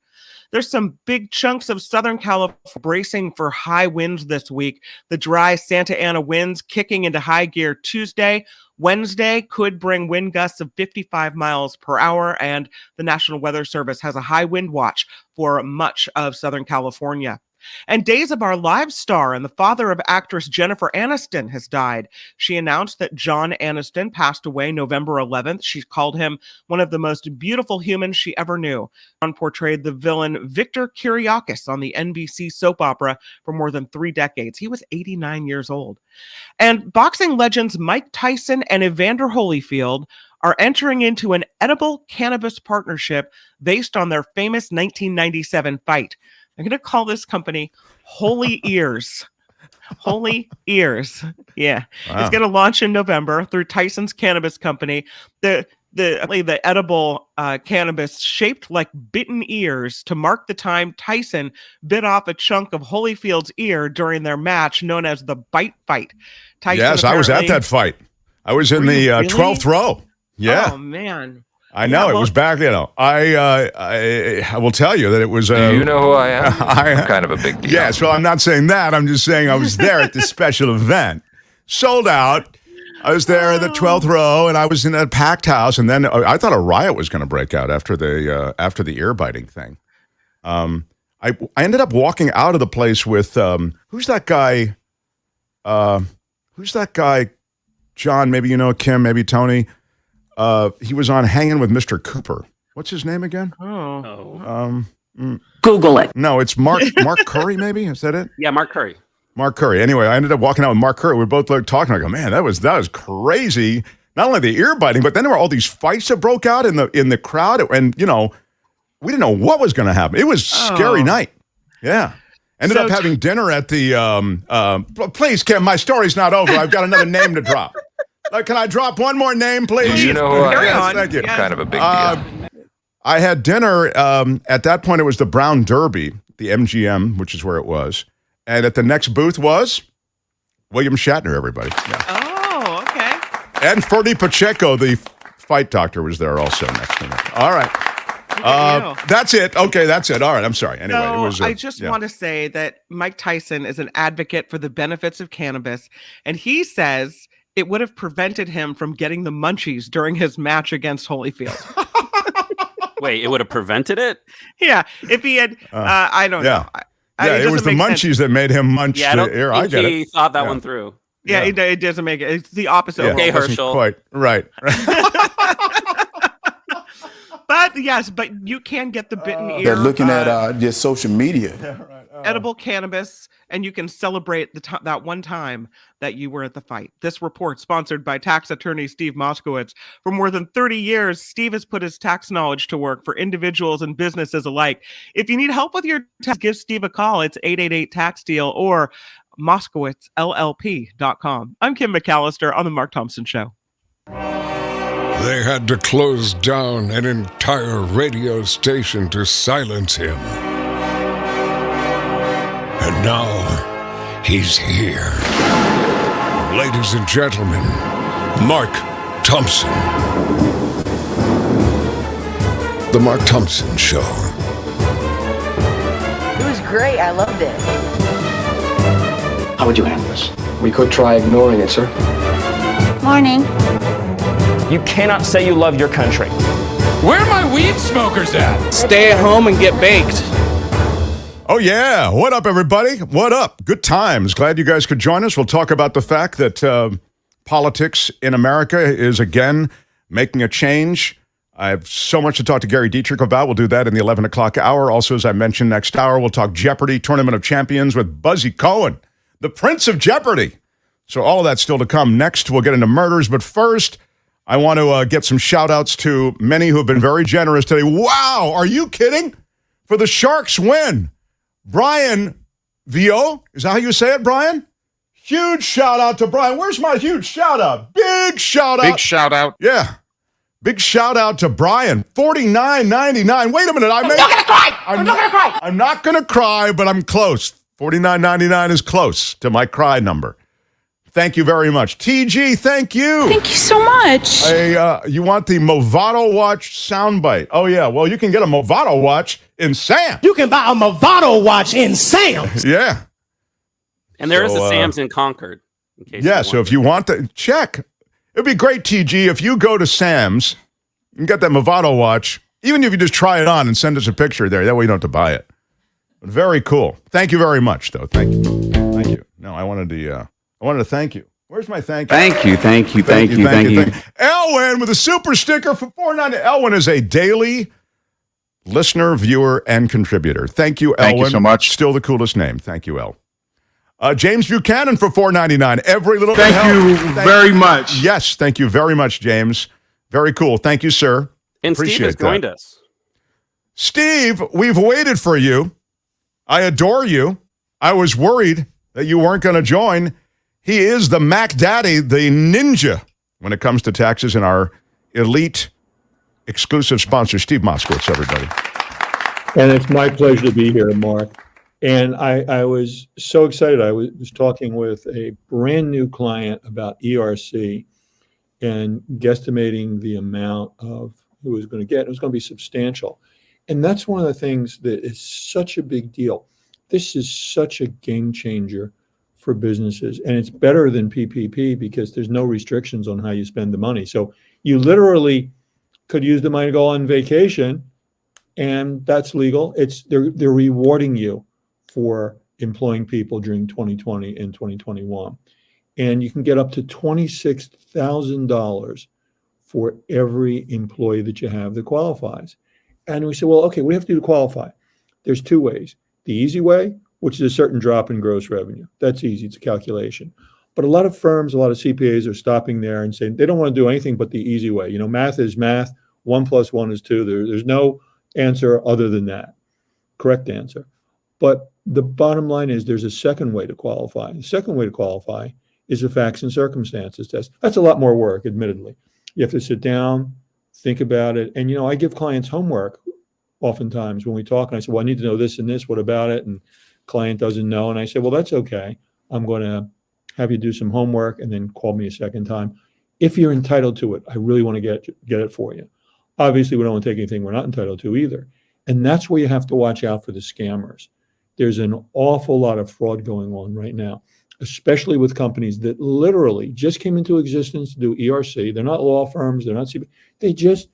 There's some big chunks of Southern California bracing for high winds this week. The dry Santa Ana winds kicking into high gear Tuesday. Wednesday could bring wind gusts of 55 miles per hour, and the National Weather Service has a high wind watch for much of Southern California. And Days of Our Lives star and the father of actress Jennifer Aniston has died. She announced that John Aniston passed away November 11th. She called him one of the most beautiful humans she ever knew. John portrayed the villain Victor Kiriakis on the NBC soap opera for more than 3 decades. He was 89 years old. And boxing legends Mike Tyson and Evander Holyfield are entering into an edible cannabis partnership based on their famous 1997 fight. I'm going to call this company Holy Ears. Holy Ears. Yeah. Wow. It's going to launch in November through Tyson's Cannabis Company. The edible cannabis shaped like bitten ears to mark the time Tyson bit off a chunk of Holyfield's ear during their match known as the Bite Fight. Tyson yes, I was at that fight. I was in the 12th row. Yeah. Oh, man. I know, it was back, I will tell you that it was... Do you know who I am? I'm kind of a big deal. Yes, well, I'm not saying that. I'm just saying I was there at this special event. Sold out. I was there in the 12th row, and I was in a packed house, and then I thought a riot was going to break out after the ear-biting thing. I ended up walking out of the place with... who's that guy? John, maybe you know Kim, maybe Tony... he was on Hanging with Mr. Cooper. What's his name again? Google it. No, it's Mark Curry, maybe? Is that it? Yeah, Mark Curry. Mark Curry. Anyway, I ended up walking out with Mark Curry. We both talking. I go, man, that was crazy. Not only the ear biting, but then there were all these fights that broke out in the crowd. And, we didn't know what was going to happen. It was a scary night. Yeah. Ended up having dinner at the, please, Kim, my story's not over. I've got another name to drop. Can I drop one more name, please? Do you know who I am? Yes, thank you. I'm kind of a big deal. I had dinner. At that point, it was the Brown Derby, the MGM, which is where it was. And at the next booth was William Shatner, everybody. Yeah. Oh, okay. And Ferdy Pacheco, the fight doctor, was there also next to me. All right. That's it. Okay, that's it. All right, I'm sorry. Anyway, so it was. I just want to say that Mike Tyson is an advocate for the benefits of cannabis, and he says it would have prevented him from getting the munchies during his match against Holyfield. Wait, it would have prevented it? Yeah, if he had, I don't know. It was the munchies that made him munch the air. I get it. He thought that one through. Yeah, it doesn't make it. It's the opposite. Yeah, okay, Herschel. Quite right. But you can get the bitten ear. They're looking at your social media. Yeah, right. Edible cannabis, and you can celebrate that one time that you were at the fight. This report sponsored by tax attorney Steve Moskowitz. For more than 30 years, Steve has put his tax knowledge to work for individuals and businesses alike. If you need help with your tax, give Steve a call. It's 888-TAX-DEAL or MoskowitzLLP.com. I'm Kim McAllister on The Mark Thompson Show. They had to close down an entire radio station to silence him. Now, he's here. Ladies and gentlemen, Mark Thompson. The Mark Thompson Show. It was great. I loved it. How would you handle this? We could try ignoring it, sir. Morning. You cannot say you love your country. Where are my weed smokers at? Stay at home and get baked. Oh, yeah. What up, everybody? What up? Good times. Glad you guys could join us. We'll talk about the fact that politics in America is, again, making a change. I have so much to talk to Gary Dietrich about. We'll do that in the 11 o'clock hour. Also, as I mentioned, next hour, we'll talk Jeopardy Tournament of Champions with Buzzy Cohen, the Prince of Jeopardy. So all of that's still to come. Next, we'll get into murders. But first, I want to get some shout-outs to many who have been very generous today. Wow, are you kidding? For the Sharks win. Brian Vio, is that how you say it, Brian? Huge shout-out to Brian. Where's my huge shout-out? Big shout-out. Big shout-out. Yeah. Big shout-out to Brian. $49.99. Wait a minute. I'm not gonna cry! I'm not gonna cry! I'm not going to cry, but I'm close. $49.99 is close to my cry number. Thank you very much. TG, thank you. Thank you so much. You want the Movado watch soundbite? Oh, yeah. Well, you can get a Movado watch in Sam's. You can buy a Movado watch in Sam's. Yeah. And there is a Sam's in Concord. In case yeah, so if you want to check, it'd be great, TG, if you go to Sam's and get that Movado watch, even if you just try it on and send us a picture there. That way you don't have to buy it. But very cool. Thank you very much, though. Thank you. Thank you. No, I wanted to thank you. Where's my thank you? Thank you. Elwin with a super sticker for $4.99. Elwin is a daily listener, viewer, and contributor. Thank you, Elwin. Thank you so much. Still the coolest name. Thank you, El. James Buchanan for $4.99. Every little bit Thank you very much. Yes, thank you very much, James. Very cool. Thank you, sir. And Appreciate Steve has joined us. Steve, we've waited for you. I adore you. I was worried that you weren't going to join. He is the Mac Daddy, the ninja, when it comes to taxes, and our elite exclusive sponsor, Steve Moskowitz, everybody. And it's my pleasure to be here, Mark. And I was so excited. I was talking with a brand new client about ERC and guesstimating the amount of who was going to get. It was going to be substantial. And that's one of the things that is such a big deal. This is such a game changer for businesses. And it's better than PPP because there's no restrictions on how you spend the money. So you literally could use the money to go on vacation, and that's legal. They're rewarding you for employing people during 2020 and 2021. And you can get up to $26,000 for every employee that you have that qualifies. And we said, well, okay, what do you have to do to qualify? There's two ways. The easy way, which is a certain drop in gross revenue. That's easy. It's a calculation. But a lot of firms, a lot of CPAs are stopping there and saying they don't want to do anything but the easy way. You know, math is math. 1 + 1 is 2. There's no answer other than that. Correct answer. But the bottom line is there's a second way to qualify. The second way to qualify is a facts and circumstances test. That's a lot more work, admittedly. You have to sit down, think about it. And, you know, I give clients homework oftentimes when we talk. And I say, well, I need to know this and this. What about it? And client doesn't know. And I say, well, that's okay. I'm going to have you do some homework and then call me a second time. If you're entitled to it, I really want to get it for you. Obviously, we don't want to take anything we're not entitled to either. And that's where you have to watch out for the scammers. There's an awful lot of fraud going on right now, especially with companies that literally just came into existence to do ERC. They're not law firms. They're not CPA. They just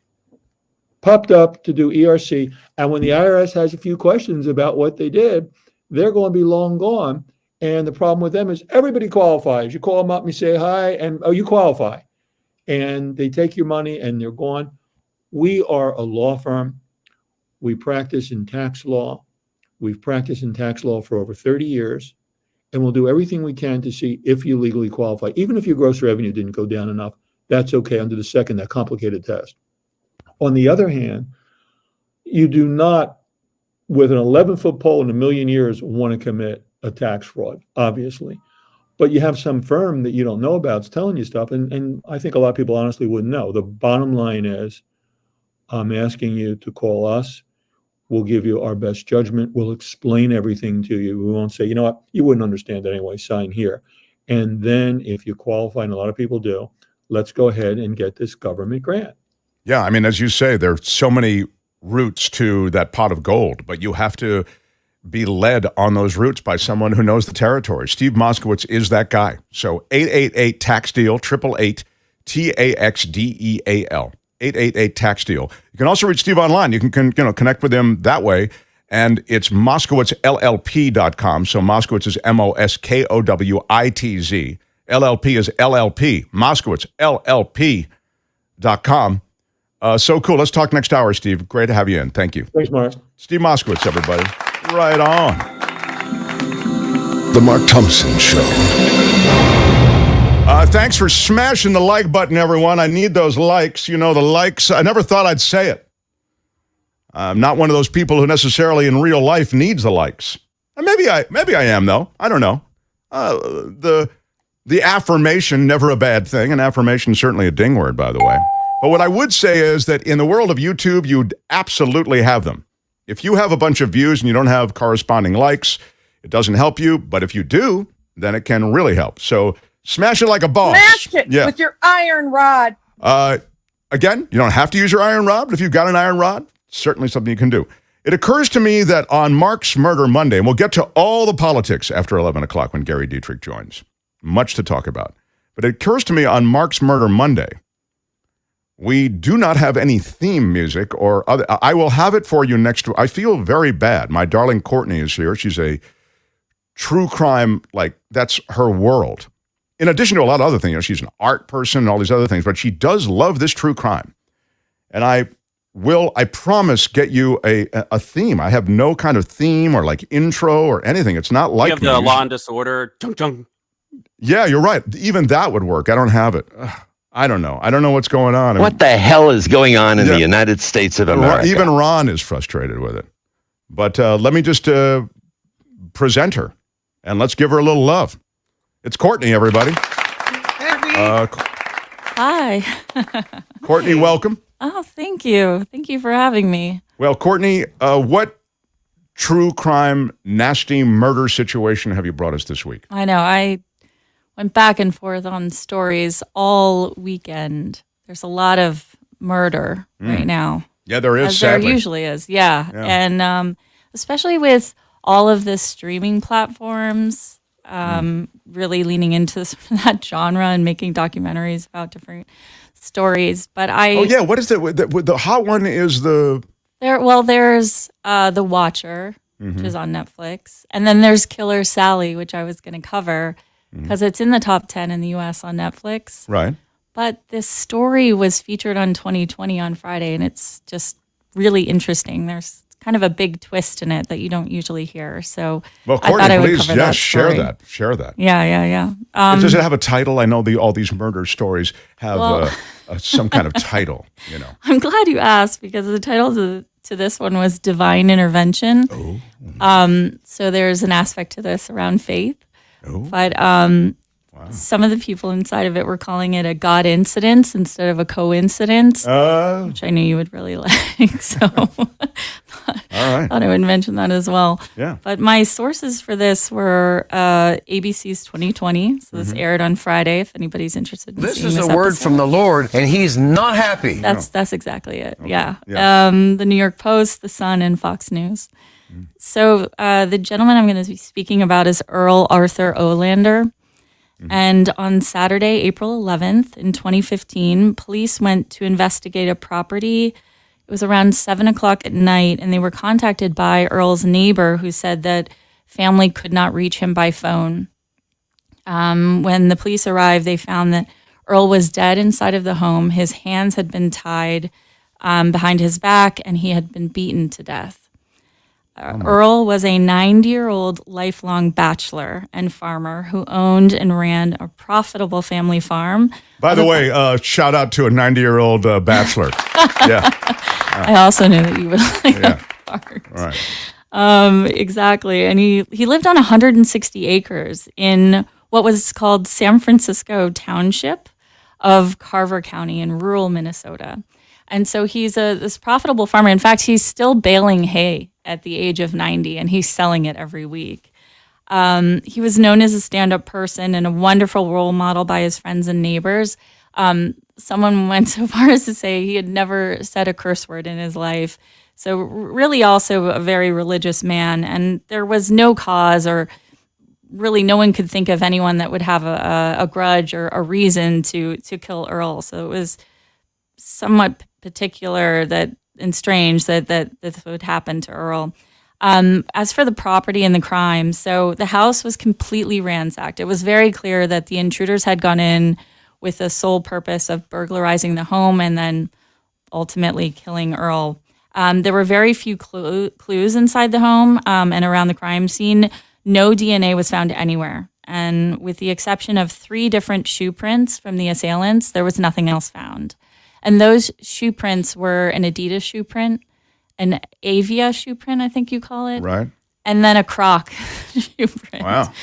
popped up to do ERC. And when the IRS has a few questions about what they did, they're going to be long gone. And the problem with them is everybody qualifies. You call them up and you say, hi, and oh, you qualify. And they take your money and they're gone. We are a law firm. We practice in tax law. We've practiced in tax law for over 30 years. And we'll do everything we can to see if you legally qualify. Even if your gross revenue didn't go down enough, that's okay under the second, that complicated test. On the other hand, you do not, with an 11-foot pole in a million years, want to commit a tax fraud, obviously. But you have some firm that you don't know about is telling you stuff, and I think a lot of people honestly wouldn't know. The bottom line is, I'm asking you to call us. We'll give you our best judgment. We'll explain everything to you. We won't say, you know what, you wouldn't understand it anyway, sign here. And then if you qualify, and a lot of people do, let's go ahead and get this government grant. Yeah, I mean, as you say, there's so many routes to that pot of gold, but you have to be led on those routes by someone who knows the territory. Steve Moskowitz is that guy. So 888-TAX-DEAL, 888-TAXDEAL, 888-TAX-DEAL. You can also reach Steve online. You can connect with him that way, and it's MoskowitzLLP.com. So Moskowitz is Moskowitz. LLP is LLP. Moskowitz, LLP.com. So cool. Let's talk next hour, Steve. Great to have you in. Thank you. Thanks, Mark. Steve Moskowitz, everybody. Right on. The Mark Thompson Show. Thanks for smashing the like button, everyone. I need those likes. You know, the likes. I never thought I'd say it. I'm not one of those people who necessarily in real life needs the likes. Maybe I am, though. I don't know. The affirmation, never a bad thing. And affirmation is certainly a ding word, by the way. But what I would say is that in the world of YouTube, you'd absolutely have them. If you have a bunch of views and you don't have corresponding likes, it doesn't help you. But if you do, then it can really help. So smash it like a boss. Smash it with your iron rod. Again, you don't have to use your iron rod, but if you've got an iron rod, certainly something you can do. It occurs to me that on Mark's Murder Monday, and we'll get to all the politics after 11 o'clock when Gary Dietrich joins. Much to talk about. But it occurs to me on Mark's Murder Monday, we do not have any theme music or other. I will have it for you next week. I feel very bad. My darling Courtney is here. She's a true crime, that's her world. In addition to a lot of other things, she's an art person and all these other things, but she does love this true crime. And I promise, get you a theme. I have no kind of theme or intro or anything. It's not like you have the Law and Disorder. Chung, chung. Yeah, you're right. Even that would work. I don't have it. I don't know. I don't know what's going on. What the hell is going on in the United States of America? Even Ron is frustrated with it. But let me just present her, and let's give her a little love. It's Courtney, everybody. Hi. Courtney, welcome. Oh, thank you. Thank you for having me. Well, Courtney, what true crime, nasty murder situation have you brought us this week? I know. I went back and forth on stories all weekend. There's a lot of murder right now. Yeah, there is, as sadly. There usually is, yeah. And especially with all of the streaming platforms really leaning into that genre and making documentaries about different stories. But what is the hot one is the... There's The Watcher, which is on Netflix. And then there's Killer Sally, which I was going to cover because it's in the top 10 in the U.S. on Netflix. Right. But this story was featured on 2020 on Friday, and it's just really interesting. There's kind of a big twist in it that you don't usually hear. So Courtney, I thought I would please, cover that share story. Share that. Yeah. Does it have a title? I know all these murder stories have some kind of title, you know. I'm glad you asked because the title to this one was Divine Intervention. So there's an aspect to this around faith. But some of the people inside of it were calling it a God incident instead of a coincidence, which I knew you would really like. So I thought I would mention that as well. Yeah. But my sources for this were ABC's 2020. So this aired on Friday, if anybody's interested in This seeing is this a word episode. from the Lord, and he's not happy. That's exactly it. Yeah. The New York Post, The Sun, and Fox News. So the gentleman I'm going to be speaking about is Earl Arthur Olander. And on Saturday, April 11th in 2015, police went to investigate a property. It was around 7 o'clock at night, and they were contacted by Earl's neighbor who said that family could not reach him by phone. When the police arrived, they found that Earl was dead inside of the home. His hands had been tied behind his back, and he had been beaten to death. Earl was a 90-year-old lifelong bachelor and farmer who owned and ran a profitable family farm. By the way, shout out to a 90-year-old bachelor. Yeah. I also knew that you would like that part. Right. Exactly. And he lived on 160 acres in what was called San Francisco Township of Carver County in rural Minnesota. And so he's this profitable farmer. In fact, he's still baling hay at the age of 90, and he's selling it every week. He was known as a stand-up person and a wonderful role model by his friends and neighbors. Someone went so far as to say he had never said a curse word in his life. So really also a very religious man. And there was no cause, or really no one could think of anyone that would have a grudge or a reason to kill Earl. So it was somewhat particular and strange that this would happen to Earl. As for the property and the crime, so the house was completely ransacked. It was very clear that the intruders had gone in with the sole purpose of burglarizing the home and then ultimately killing Earl. There were very few clues inside the home and around the crime scene. No DNA was found anywhere. And with the exception of 3 different shoe prints from the assailants, there was nothing else found. And those shoe prints were an Adidas shoe print, an Avia shoe print, I think you call it. Right. And then a Croc shoe print. Wow.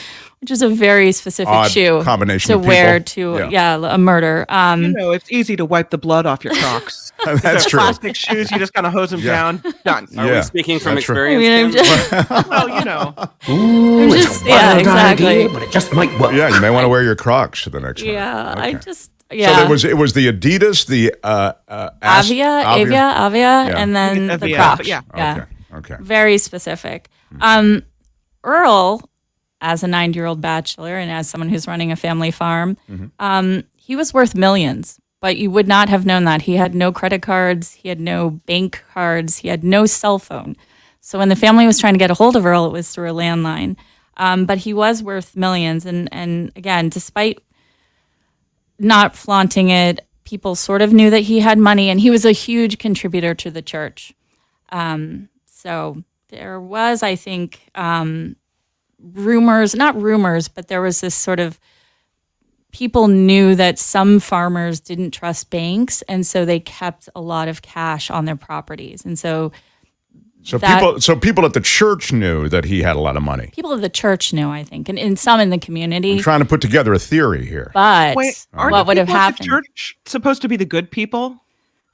Which is a very specific Odd shoe combination to of wear people. to a murder. It's easy to wipe the blood off your Crocs. That's true. Plastic shoes, you just kind of hose them down. Done. Are we speaking from experience? Well, Ooh, it's a wild idea, but it just might work. Yeah, you may want to wear your Crocs to the next one. Yeah, Okay. So it was the Adidas, the Avia, and then the Crocs. Yeah. Okay. Very specific. Earl, as a 90-year-old bachelor and as someone who's running a family farm, he was worth millions, but you would not have known that. He had no credit cards, he had no bank cards, he had no cell phone. So when the family was trying to get a hold of Earl, it was through a landline. But he was worth millions. And again, despite not flaunting it, people sort of knew that he had money, and he was a huge contributor to the church. So there was, I think, not rumors, but there was this sort of, people knew that some farmers didn't trust banks, and so they kept a lot of cash on their properties. And so people at the church knew that he had a lot of money. People at the church knew, I think, and some in the community. I'm trying to put together a theory here. But what would have happened? The church supposed to be the good people?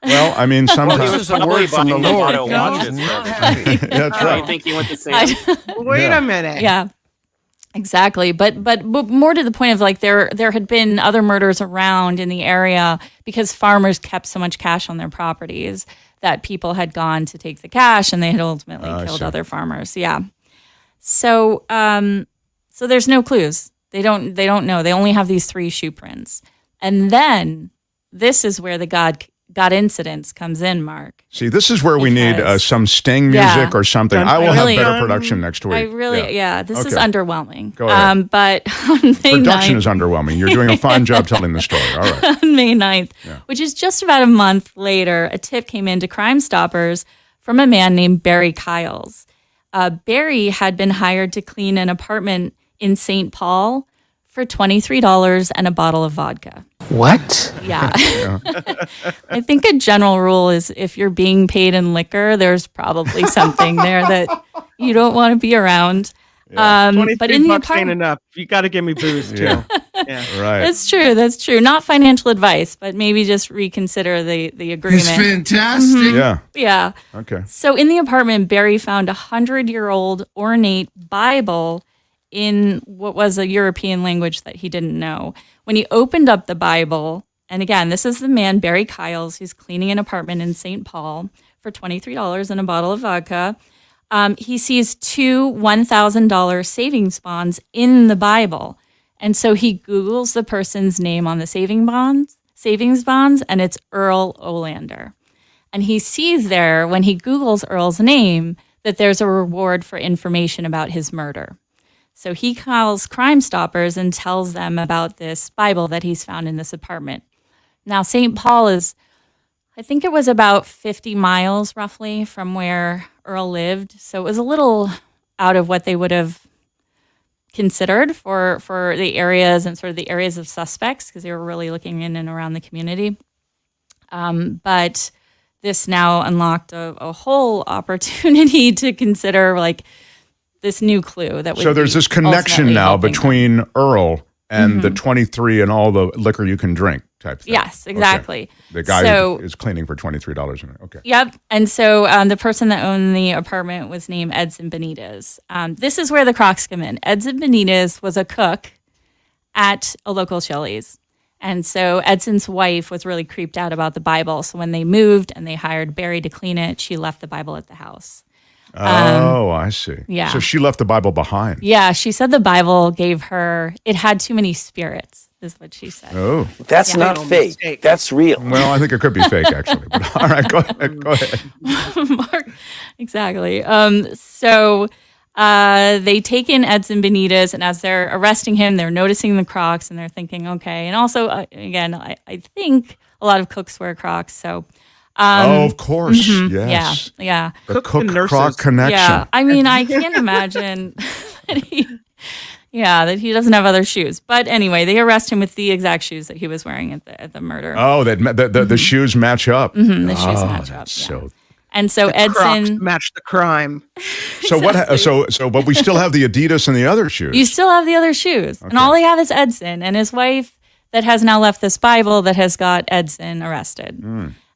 Well, I mean, sometimes. This is a word from the Lord. That's right. You think he went to Sam? Wait a minute. Yeah. Exactly. But more to the point of, like, there had been other murders around in the area because farmers kept so much cash on their properties that people had gone to take the cash, and they had ultimately killed other farmers. Yeah. So there's no clues. They don't know. They only have these 3 shoe prints. And then this is where the God incidents comes in, Mark. See, this is where we need some sting music or something. I will have better production next week. This is underwhelming. Go ahead. But on May 9th... Production is underwhelming. You're doing a fine job telling the story. All right. On May 9th, which is just about a month later, a tip came into Crime Stoppers from a man named Barry Kiles. Barry had been hired to clean an apartment in St. Paul for $23 and a bottle of vodka. What? Yeah. I think a general rule is if you're being paid in liquor, there's probably something there that you don't want to be around. Yeah. But in the ain't apartment, enough. You got to give me booze too. Yeah. Right. That's true. Not financial advice, but maybe just reconsider the agreement. It's fantastic. Yeah. Okay. So in the apartment, Barry found a 100-year-old ornate Bible in what was a European language that he didn't know. When he opened up the Bible, and again, this is the man, Barry Kiles, who's cleaning an apartment in St. Paul for $23 and a bottle of vodka, he sees 2 $1,000 savings bonds in the Bible. And so he Googles the person's name on the savings bonds, and it's Earl Olander. And he sees there, when he Googles Earl's name, that there's a reward for information about his murder. So he calls Crime Stoppers and tells them about this Bible that he's found in this apartment. Now, St. Paul is, I think it was about 50 miles roughly from where Earl lived. So it was a little out of what they would have considered for the areas and sort of the areas of suspects, because they were really looking in and around the community. But this now unlocked a whole opportunity to consider, like, this new clue that would so there's this connection now between Earl and the 23 and all the liquor you can drink. type thing. Yes, exactly. Okay. The guy is cleaning for $23 an hour. Okay. Yep. And so the person that owned the apartment was named Edson Benitez. This is where the Crocs come in. Edson Benitez was a cook at a local Chili's. And so Edson's wife was really creeped out about the Bible. So when they moved and they hired Barry to clean it, she left the Bible at the house. I see. Yeah. So she left the Bible behind. Yeah, she said the Bible gave her, it had too many spirits, is what she said. Oh. That's not fake. That's real. Well, I think it could be fake, actually. But all right, go ahead. Mark, exactly. So they take in Edson Benitez, and as they're arresting him, they're noticing the Crocs, and they're thinking, okay. And also, again, I think a lot of cooks wear Crocs, so... of course, yes. Yeah. The cook-croc connection. Yeah, I mean, I can't imagine that he doesn't have other shoes. But anyway, they arrest him with the exact shoes that he was wearing at the murder. Oh, the shoes match up. Mm-hmm, the shoes match up. So. And so the Edson Crocs matched the crime. So exactly. But we still have the Adidas and the other shoes. You still have the other shoes, and all they have is Edson and his wife that has now left this Bible that has got Edson arrested.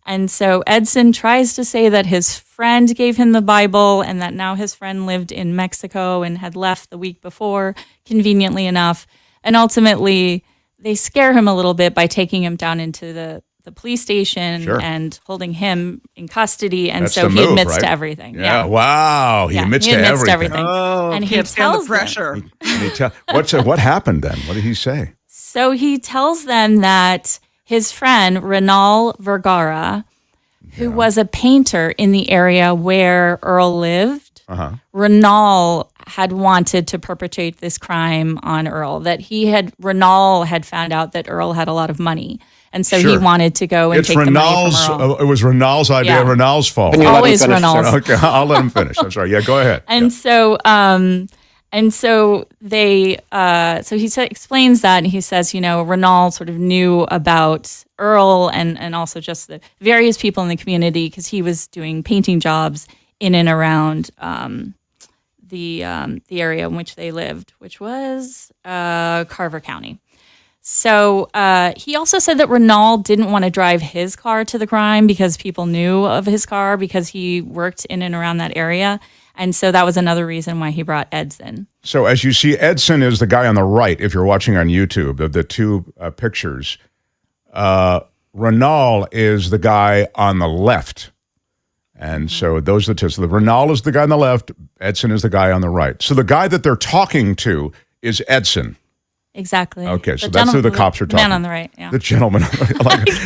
And so Edson tries to say that his friend gave him the Bible and that now his friend lived in Mexico and had left the week before, conveniently enough. And ultimately, they scare him a little bit by taking him down into the police station and holding him in custody. And That's so the he move, admits right? to everything. Yeah. Wow. He admits to everything. Oh, and he can't stand the tells pressure. What happened then? What did he say? So he tells them that his friend, Renal Vergara, who was a painter in the area where Earl lived, Renal had wanted to perpetrate this crime on Earl, that Renal had found out that Earl had a lot of money. And so he wanted to go and take the money from Earl. It was Renal's idea, Renal's fault. Always Renal's. Okay, I'll let him finish. I'm sorry. Yeah, go ahead. And so they, so he explains that, and he says, Renal sort of knew about Earl and also just the various people in the community because he was doing painting jobs in and around the area in which they lived, which was Carver County. So he also said that Renal didn't want to drive his car to the crime because people knew of his car because he worked in and around that area. And so that was another reason why he brought Edson. So as you see, Edson is the guy on the right, if you're watching on YouTube, of the two pictures. Renal is the guy on the left. And so those are the two. So the Renal is the guy on the left, Edson is the guy on the right. So the guy that they're talking to is Edson. Exactly. Okay, so that's who the cops are talking. The man on the right, yeah. The gentleman.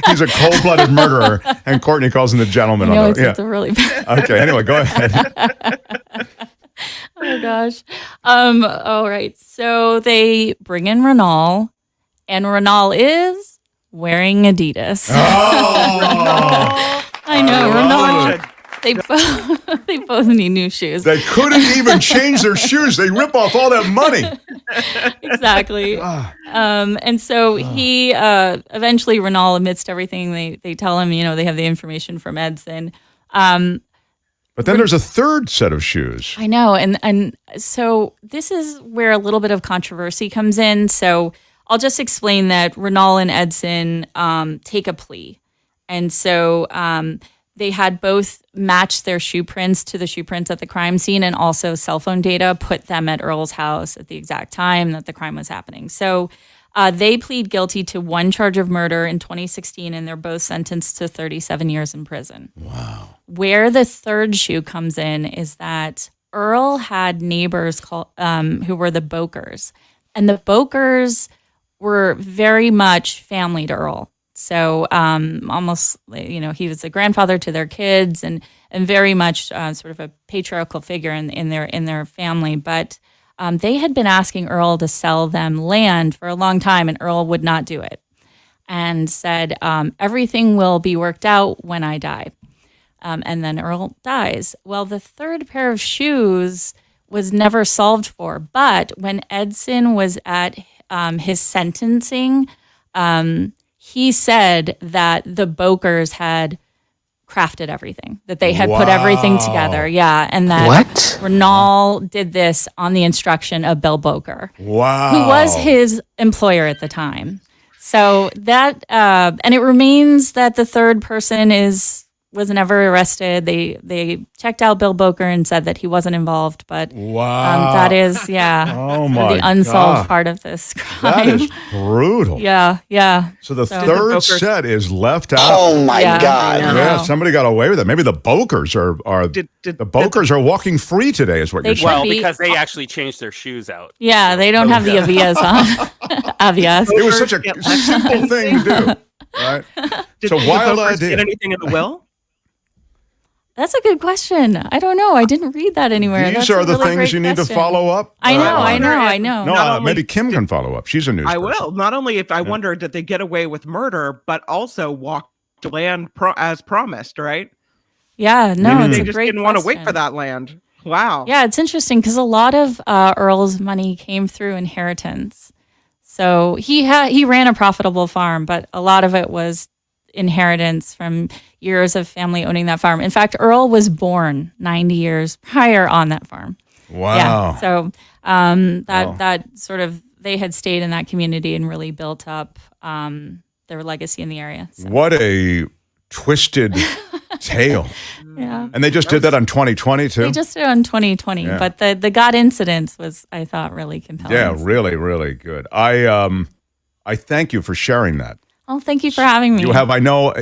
He's a cold-blooded murderer, and Courtney calls him the gentleman on the right. It's really bad. Okay, anyway, go ahead. Oh, gosh. All right, so they bring in Renal, and Renal is wearing Adidas. Oh! I know, Renal. They both need new shoes. They couldn't even change their shoes. They rip off all that money. Exactly. And so he eventually, Renal admits to everything. They tell him, they have the information from Edson. But then there's a third set of shoes. I know. And so this is where a little bit of controversy comes in. So I'll just explain that Renal and Edson take a plea. And so they had both matched their shoe prints to the shoe prints at the crime scene and also cell phone data, put them at Earl's house at the exact time that the crime was happening. So they plead guilty to one charge of murder in 2016, and they're both sentenced to 37 years in prison. Wow. Where the third shoe comes in is that Earl had neighbors who were the Bokers, and the Bokers were very much family to Earl. So almost, he was a grandfather to their kids and very much sort of a patriarchal figure in their family. But they had been asking Earl to sell them land for a long time, and Earl would not do it and said, everything will be worked out when I die. And then Earl dies. Well, the third pair of shoes was never solved for. But when Edson was at his sentencing, he said that the Bokers had crafted everything, that they had put everything together. Yeah. And that Renal did this on the instruction of Bill Boker, who was his employer at the time. So that, and it remains that the third person was never arrested. They checked out Bill Boker and said that he wasn't involved, but that is, oh my the unsolved God. part of this crime. That is brutal. Yeah. So the third set is left out. Oh my God. Yeah, somebody got away with it. Maybe the Bokers the Bokers are walking free today, is what you're saying. Well, because they actually changed their shoes out. Yeah, they don't have the Avias on. Avias. It was such a simple thing to do, right? Did so the wild Bokers idea. get anything in the will? That's a good question. I don't know. I didn't read that anywhere. These are the things you need to follow up. I know. No, maybe Kim can follow up. She's a news I person. will. Not only if I wonder, did they get away with murder, but also walked the land as promised, right? Yeah, no, it's they a just great didn't want to wait question. for that land. Wow. Yeah, it's interesting because a lot of Earl's money came through inheritance. So he ran a profitable farm, but a lot of it was inheritance from years of family owning that farm. In fact, Earl was born 90 years prior on that farm. Wow. Yeah. So that sort of, they had stayed in that community and really built up their legacy in the area. So. What a twisted tale. Yeah. And they just did that on 2020 too? They just did it on 2020, but the God incidents was, I thought, really compelling. Yeah, really, really good. I thank you for sharing that. Oh, thank you for having me. I know,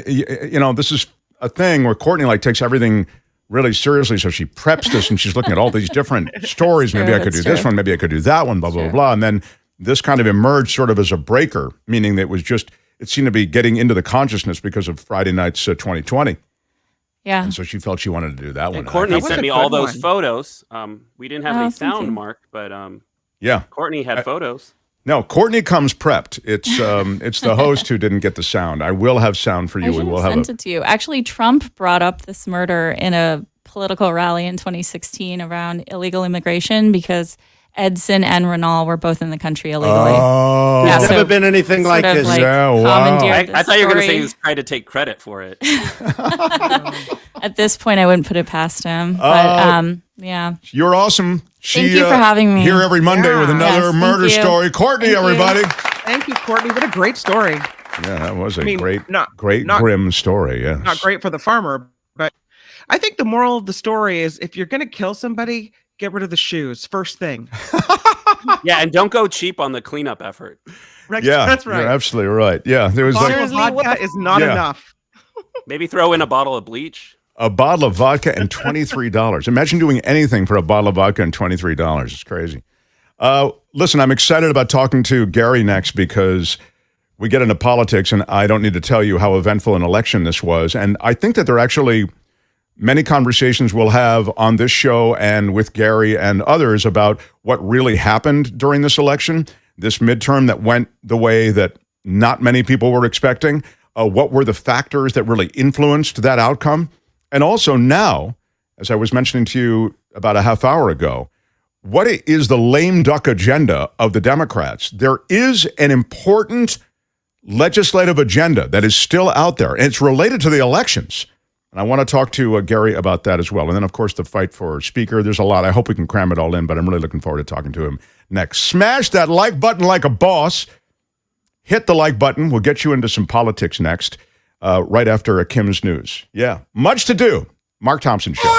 this is a thing where Courtney takes everything really seriously. So she preps this and she's looking at all these different stories. Maybe I could do this one. Maybe I could do that one, blah, blah, blah. And then this kind of emerged sort of as a breaker, meaning that it seemed to be getting into the consciousness because of Friday night's 2020. Yeah. And so she felt she wanted to do that one. And Courtney sent me all those photos. We didn't have any sound, Mark, but Courtney had photos. No, Courtney comes prepped. It's the host who didn't get the sound. I will have sound for you. We will have sent it to you. Actually, Trump brought up this murder in a political rally in 2016 around illegal immigration because Edson and Renal were both in the country illegally. Oh, there's never been anything like this. Yeah, wow. I thought you were going to say he was trying to take credit for it. At this point, I wouldn't put it past him. But yeah. You're awesome. Thank you for having me. Here every Monday with another murder story. Courtney, everybody. Thank you, Courtney. What a great story. Yeah, that was a great not grim story. Yeah. Not great for the farmer, but I think the moral of the story is if you're going to kill somebody, get rid of the shoes. First thing. Yeah, and don't go cheap on the cleanup effort. Right, yeah, that's right. You're absolutely right. Yeah, there was bottle of vodka is not enough. Maybe throw in a bottle of bleach. A bottle of vodka and $23. Imagine doing anything for a bottle of vodka and $23. It's crazy. Listen, I'm excited about talking to Gary next because we get into politics, and I don't need to tell you how eventful an election this was. And I think that there are actually many conversations we'll have on this show and with Gary and others about what really happened during this election, this midterm that went the way that not many people were expecting. What were the factors that really influenced that outcome? And also now, as I was mentioning to you about a half hour ago, what is the lame duck agenda of the Democrats? There is an important legislative agenda that is still out there, and it's related to the elections. And I want to talk to Gary about that as well. And then, of course, the fight for speaker. There's a lot. I hope we can cram it all in, but I'm really looking forward to talking to him next. Smash that like button like a boss. Hit the like button. We'll get you into some politics next, right after Kim's news. Yeah, much to do. Mark Thompson Show.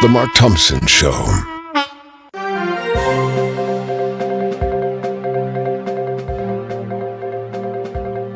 The Mark Thompson Show.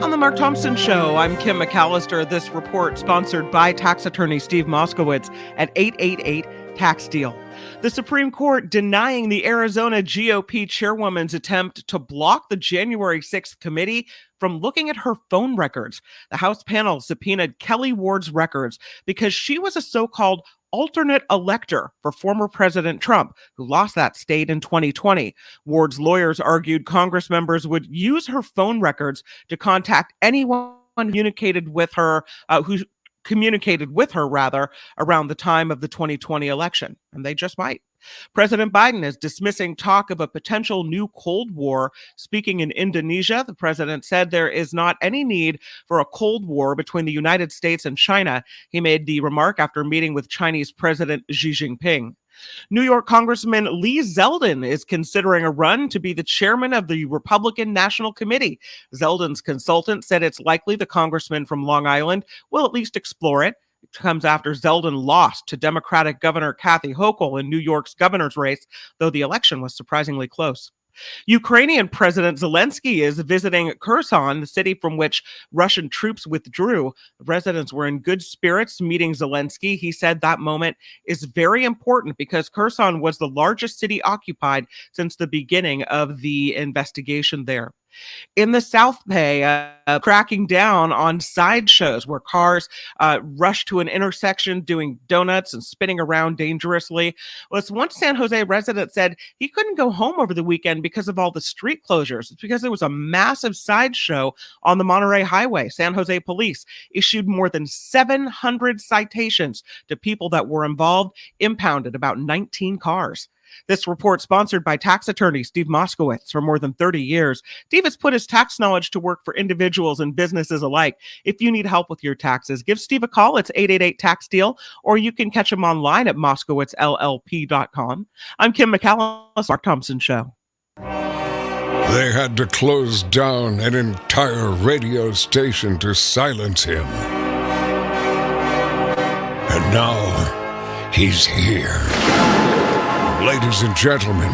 On the Mark Thompson Show, I'm Kim McAllister. This report sponsored by tax attorney Steve Moskowitz at 888 Tax Deal. The Supreme Court denying the Arizona GOP chairwoman's attempt to block the January 6th committee from looking at her phone records. The House panel subpoenaed Kelly Ward's records because she was a so-called alternate elector for former President Trump, who lost that state in 2020. Ward's lawyers argued Congress members would use her phone records to contact anyone who communicated with her around the time of the 2020 election, and they just might. President Biden is dismissing talk of a potential new Cold War. Speaking in Indonesia, the president said there is not any need for a Cold War between the United States and China. He made the remark after meeting with Chinese President Xi Jinping. New York Congressman Lee Zeldin is considering a run to be the chairman of the Republican National Committee. Zeldin's consultant said it's likely the congressman from Long Island will at least explore it. It comes after Zeldin lost to Democratic Governor Kathy Hochul in New York's governor's race, though the election was surprisingly close. Ukrainian President Zelensky is visiting Kherson, the city from which Russian troops withdrew. Residents were in good spirits meeting Zelensky. He said that moment is very important because Kherson was the largest city occupied since the beginning of the investigation there. In the South Bay, cracking down on sideshows where cars rush to an intersection doing donuts and spinning around dangerously. Well, this one San Jose resident said he couldn't go home over the weekend because of all the street closures. It's because there was a massive sideshow on the Monterey Highway. San Jose police issued more than 700 citations to people that were involved, impounded about 19 cars. This report sponsored by tax attorney Steve Moskowitz. For more than 30 years, Steve has put his tax knowledge to work for individuals and businesses alike. If you need help with your taxes, give Steve a call. It's 888-TAX-DEAL, or you can catch him online at moskowitzllp.com. I'm Kim McCallum, Mark Thompson Show. They had to close down an entire radio station to silence him. And now, he's here. Ladies and gentlemen,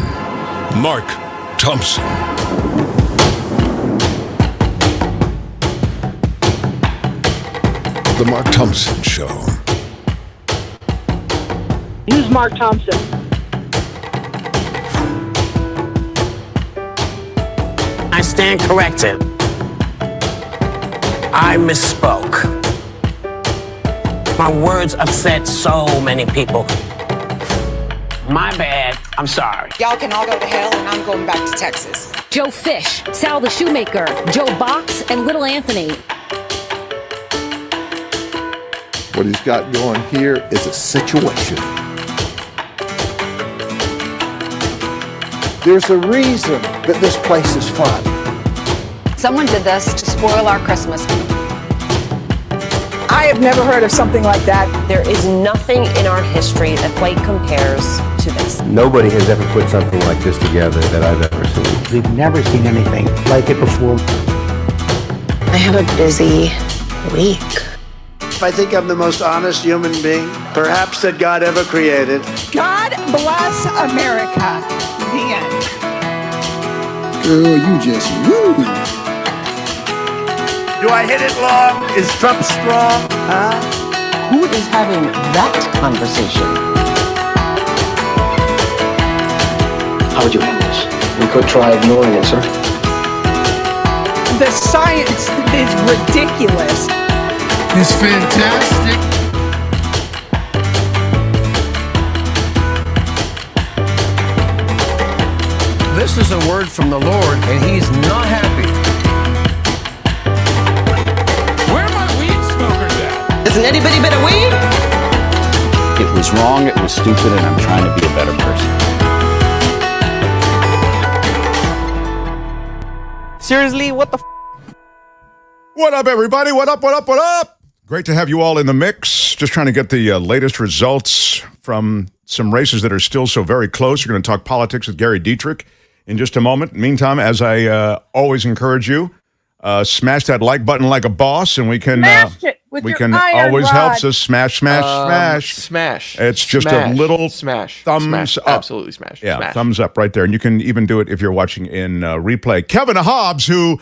Mark Thompson. The Mark Thompson Show. Who's Mark Thompson? I stand corrected. I misspoke. My words upset so many people. My bad. I'm sorry. Y'all can all go to hell, and I'm going back to Texas. Joe Fish, Sal the Shoemaker, Joe Box, and Little Anthony. What he's got going here is a situation. There's a reason that this place is fun. Someone did this to spoil our Christmas. I have never heard of something like that. There is nothing in our history that quite compares to this. Nobody has ever put something like this together that I've ever seen. We've never seen anything like it before. I have a busy week. I think I'm the most honest human being, perhaps, that God ever created. God bless America. The end. Girl, you just ruined. Do I hit it long? Is Trump strong? Huh? Who is having that conversation? How would you handle this? We could try ignoring it, sir. The science is ridiculous. It's fantastic. This is a word from the Lord, and he's not happy. Where are my weed smokers at? Isn't anybody better weed? It was wrong, it was stupid, and I'm trying to be a better person. Seriously, what the What up, everybody? What up, what up, what up? Great to have you all in the mix. Just trying to get the latest results from some races that are still so very close. We're going to talk politics with Gary Dietrich in just a moment. Meantime, as I always encourage you, smash that like button like a boss, and we can always helps us smash. Smash. It's just a little thumbs up. Absolutely smash. Yeah, smash. thumbs up right there. And you can even do it if you're watching in replay. Kevin Hobbs, who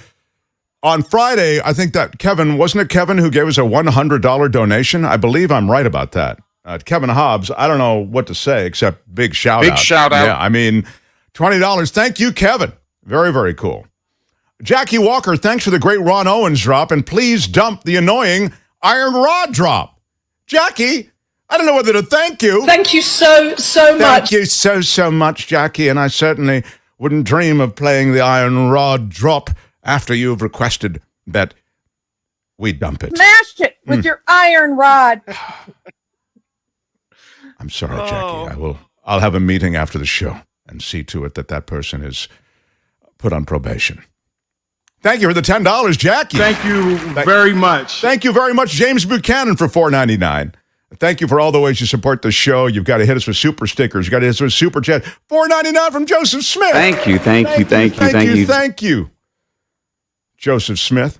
on Friday, I think that Kevin, wasn't it Kevin who gave us a $100 donation? I believe I'm right about that. Kevin Hobbs, I don't know what to say except big shout out. Big shout out. Yeah, I mean, $20. Thank you, Kevin. Very, very cool. Jackie Walker, thanks for the great Ron Owens drop, and please dump the annoying iron rod drop. Jackie, I don't know whether to thank you. Thank you so much. Thank you so much, Jackie, and I certainly wouldn't dream of playing the iron rod drop after you've requested that we dump it. Smash it with your iron rod. I'm sorry, Jackie. I'll have a meeting after the show and see to it that person is put on probation. Thank you for the $10, Jackie. Thank you very much. Thank you very much, James Buchanan, for $4.99. Thank you for all the ways you support the show. You've got to hit us with super stickers. You got to hit us with super chat. $4.99 from Joseph Smith. Thank you. Joseph Smith.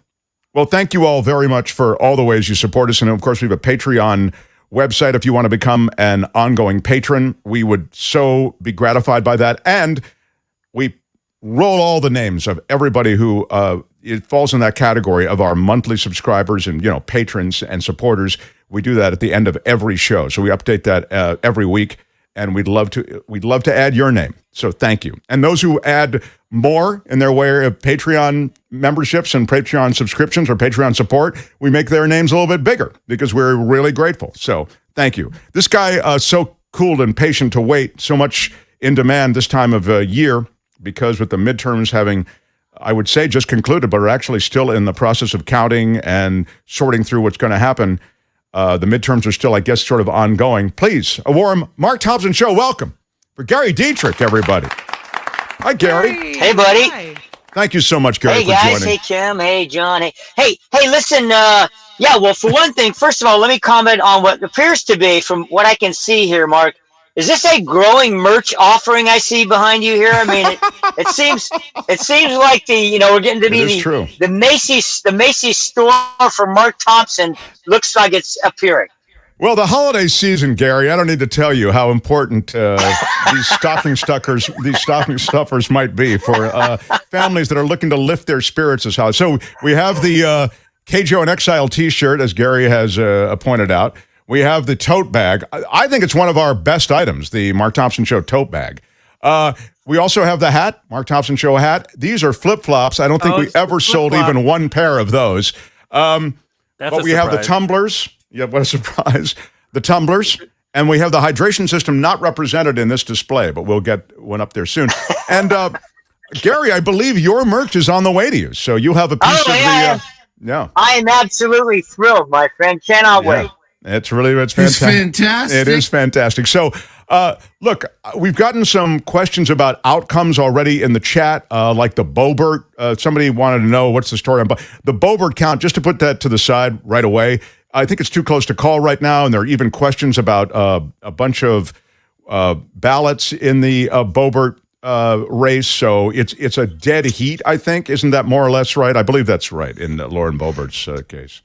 Well, thank you all very much for all the ways you support us. And of course, we have a Patreon website if you want to become an ongoing patron. We would so be gratified by that. And we roll all the names of everybody who it falls in that category of our monthly subscribers and, patrons and supporters. We do that at the end of every show. So we update that every week, and we'd love to add your name. So thank you. And those who add more in their way of Patreon memberships and Patreon subscriptions or Patreon support, we make their names a little bit bigger because we're really grateful. So thank you. This guy, so cool and patient to wait, so much in demand this time of year, because with the midterms having, I would say, just concluded, but are actually still in the process of counting and sorting through what's going to happen. The midterms are still, I guess, sort of ongoing. Please, a warm Mark Thompson Show welcome for Gary Dietrich, everybody. Hi, Gary. Hey, buddy. Thank you so much, Gary, Hey, guys. for joining. Hey, Kim. Hey, John. Hey, listen. Well, for one thing, first of all, let me comment on what appears to be, from what I can see here, Mark. Is this a growing merch offering I see behind you here? I mean, it seems like we're getting to be the Macy's store for Mark Thompson. Looks like it's appearing. Well, the holiday season, Gary, I don't need to tell you how important these stocking stuffers might be for families that are looking to lift their spirits this holiday. So we have the KJO in Exile t-shirt, as Gary has pointed out. We have the tote bag. I think it's one of our best items, the Mark Thompson Show tote bag. We also have the hat, Mark Thompson Show hat. These are flip-flops. I don't think we ever sold even one pair of those. But we have the tumblers. Yeah, what a surprise. The tumblers. And we have the hydration system not represented in this display, but we'll get one up there soon. And Gary, I believe your merch is on the way to you. So you have a piece of the... Yeah. I am absolutely thrilled, my friend. Cannot wait. It's fantastic. It's fantastic. It is fantastic. So, look, we've gotten some questions about outcomes already in the chat, like the Boebert. Somebody wanted to know what's the story on the Boebert count. Just to put that to the side right away, I think it's too close to call right now, and there are even questions about a bunch of ballots in the Boebert race. So it's a dead heat, I think. Isn't that more or less right? I believe that's right in Lauren Boebert's case.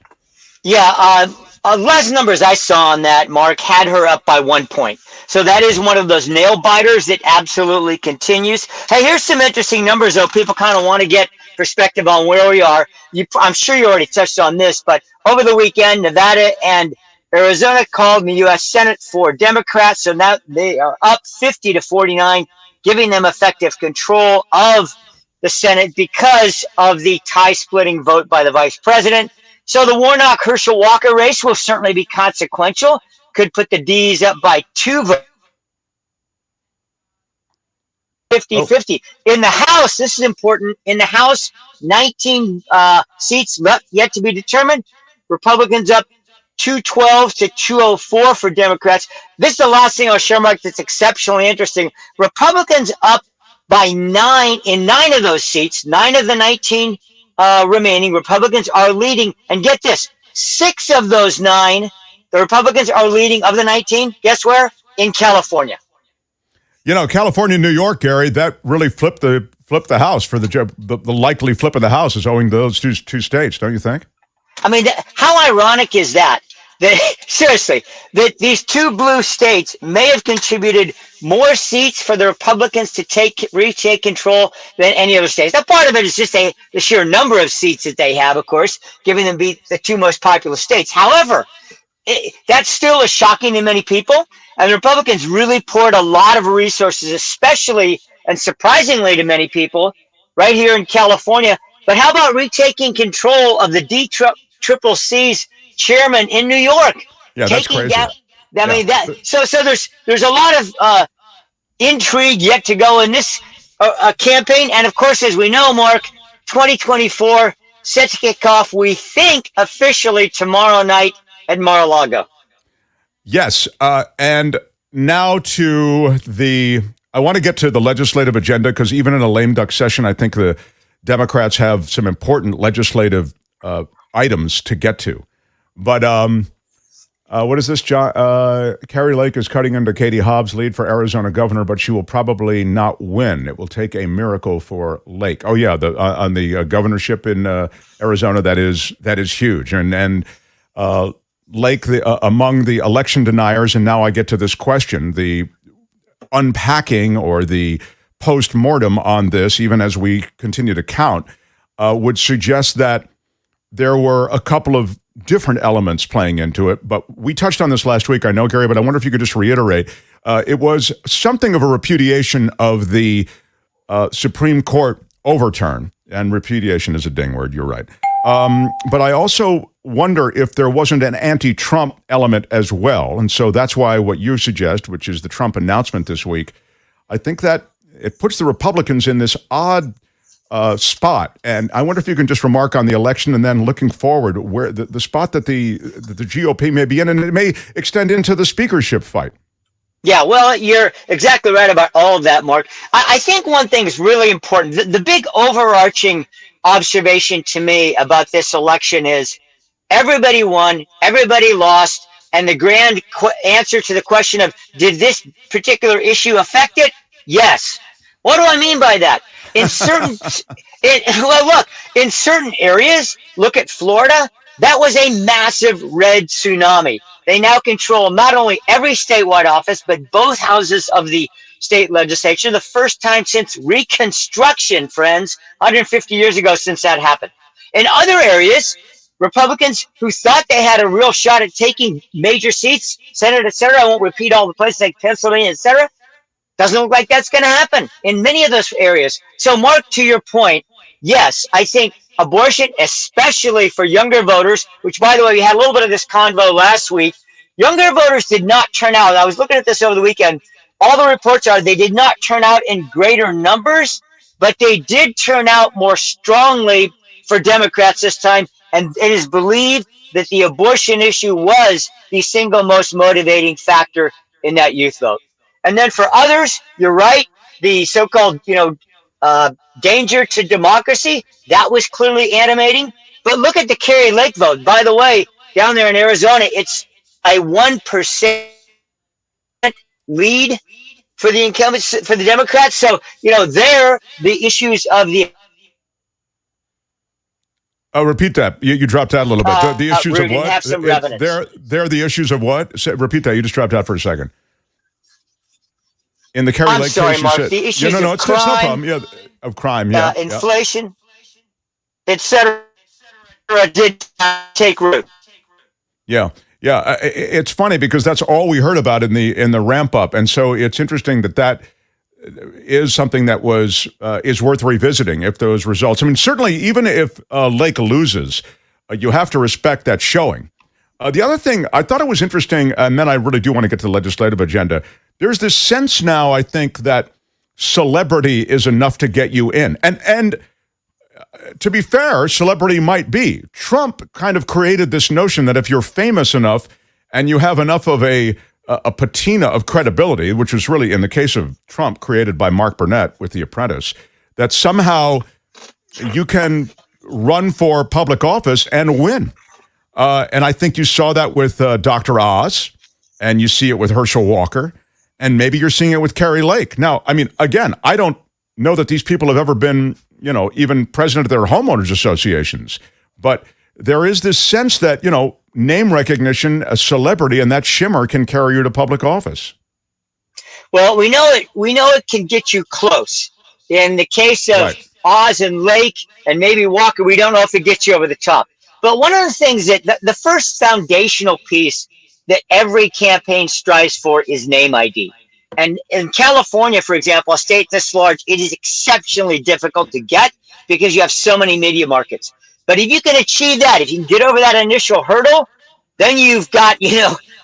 Yeah, last numbers I saw on that, Mark, had her up by 1 point. So that is one of those nail biters that absolutely continues. Hey, here's some interesting numbers, though. People kind of want to get perspective on where we are. I'm sure you already touched on this, but over the weekend, Nevada and Arizona called in the U.S. Senate for Democrats, so now they are up 50 to 49, giving them effective control of the Senate because of the tie-splitting vote by the vice president. So the Warnock-Herschel-Walker race will certainly be consequential. Could put the Ds up by 2 votes. 50-50. In the House, this is important. In the House, 19 seats left yet to be determined. Republicans up 212 to 204 for Democrats. This is the last thing I'll share, Mark, that's exceptionally interesting. Republicans up by 9 in 9 of those seats. 9 of the 19 remaining. Republicans are leading. And get this, 6 of those 9, the Republicans are leading of the 19. Guess where? In California. You know, California and New York, Gary, that really flipped the House for the likely flip of the House is owing to those two states, don't you think? I mean, how ironic is that? Seriously, that these 2 blue states may have contributed more seats for the Republicans to retake control than any other states. Now, part of it is just the sheer number of seats that they have, of course, giving them the 2 most populous states. However, that's still shocking to many people. And the Republicans really poured a lot of resources, especially and surprisingly to many people, right here in California. But how about retaking control of the DCCC's chairman in New York? Yeah, that's crazy. So there's a lot of intrigue yet to go in this campaign. And of course, as we know, Mark, 2024 set to kick off, we think, officially tomorrow night at Mar-a-Lago. Yes, and now I want to get to the legislative agenda, because even in a lame duck session, I think the Democrats have some important legislative items to get to. But What is this, John? Carrie Lake is cutting into Katie Hobbs' lead for Arizona governor, but she will probably not win. It will take a miracle for Lake. Oh yeah, on the governorship in Arizona, that is huge. And Lake, among the election deniers, and now I get to this question: the unpacking or the post-mortem on this, even as we continue to count, would suggest that there were a couple of different elements playing into it, but we touched on this last week, I know, Gary, but I wonder if you could just reiterate. It was something of a repudiation of the Supreme Court overturn, and repudiation is a ding word, you're right. But I also wonder if there wasn't an anti-Trump element as well, and so that's why what you suggest, which is the Trump announcement this week, I think that it puts the Republicans in this odd spot. And I wonder if you can just remark on the election and then looking forward, where the spot that the GOP may be in, and it may extend into the speakership fight. Yeah, well, you're exactly right about all of that, Mark. I think one thing is really important. The big overarching observation to me about this election is everybody won, everybody lost, and the grand answer to the question of, did this particular issue affect it? Yes. What do I mean by that? In certain, in certain areas, look at Florida, that was a massive red tsunami. They now control not only every statewide office, but both houses of the state legislature. The first time since Reconstruction, friends, 150 years ago since that happened. In other areas, Republicans who thought they had a real shot at taking major seats, Senate, etc., I won't repeat all the places like Pennsylvania, etc., doesn't look like that's going to happen in many of those areas. So, Mark, to your point, yes, I think abortion, especially for younger voters, which, by the way, we had a little bit of this convo last week. Younger voters did not turn out. I was looking at this over the weekend. All the reports are they did not turn out in greater numbers, but they did turn out more strongly for Democrats this time. And it is believed that the abortion issue was the single most motivating factor in that youth vote. And then for others, you're right, the so-called, danger to democracy, that was clearly animating. But look at the Carrie Lake vote. By the way, down there in Arizona, it's a 1% lead for the incumbents, for the Democrats. So, there, the issues of the... repeat that. You dropped out a little bit. The issues of what? Have some revenants. They're the issues of what? Repeat that. You just dropped out for a second. In the Carrie Lake case, Mark, you said, the issues no, of it's crime, no problem. Yeah, of crime, yeah. Inflation, etc., did take root. Yeah. It's funny because that's all we heard about in the ramp up, and so it's interesting that is something that is worth revisiting if those results. I mean, certainly, even if Lake loses, you have to respect that showing. The other thing, I thought it was interesting, and then I really do want to get to the legislative agenda. There's this sense now, I think, that celebrity is enough to get you in. And to be fair, celebrity might be. Trump kind of created this notion that if you're famous enough and you have enough of a patina of credibility, which was really, in the case of Trump, created by Mark Burnett with The Apprentice, that somehow you can run for public office and win. And I think you saw that with Dr. Oz, and you see it with Herschel Walker, and maybe you're seeing it with Carrie Lake. Now, I mean, again, I don't know that these people have ever been, even president of their homeowners associations, but there is this sense that, name recognition, a celebrity, and that shimmer can carry you to public office. Well, we know it can get you close. In the case of Oz and Lake and maybe Walker, we don't know if it gets you over the top. But one of the things that the first foundational piece that every campaign strives for is name ID. And in California, for example, a state this large, it is exceptionally difficult to get because you have so many media markets. But if you can achieve that, if you can get over that initial hurdle, then you've got,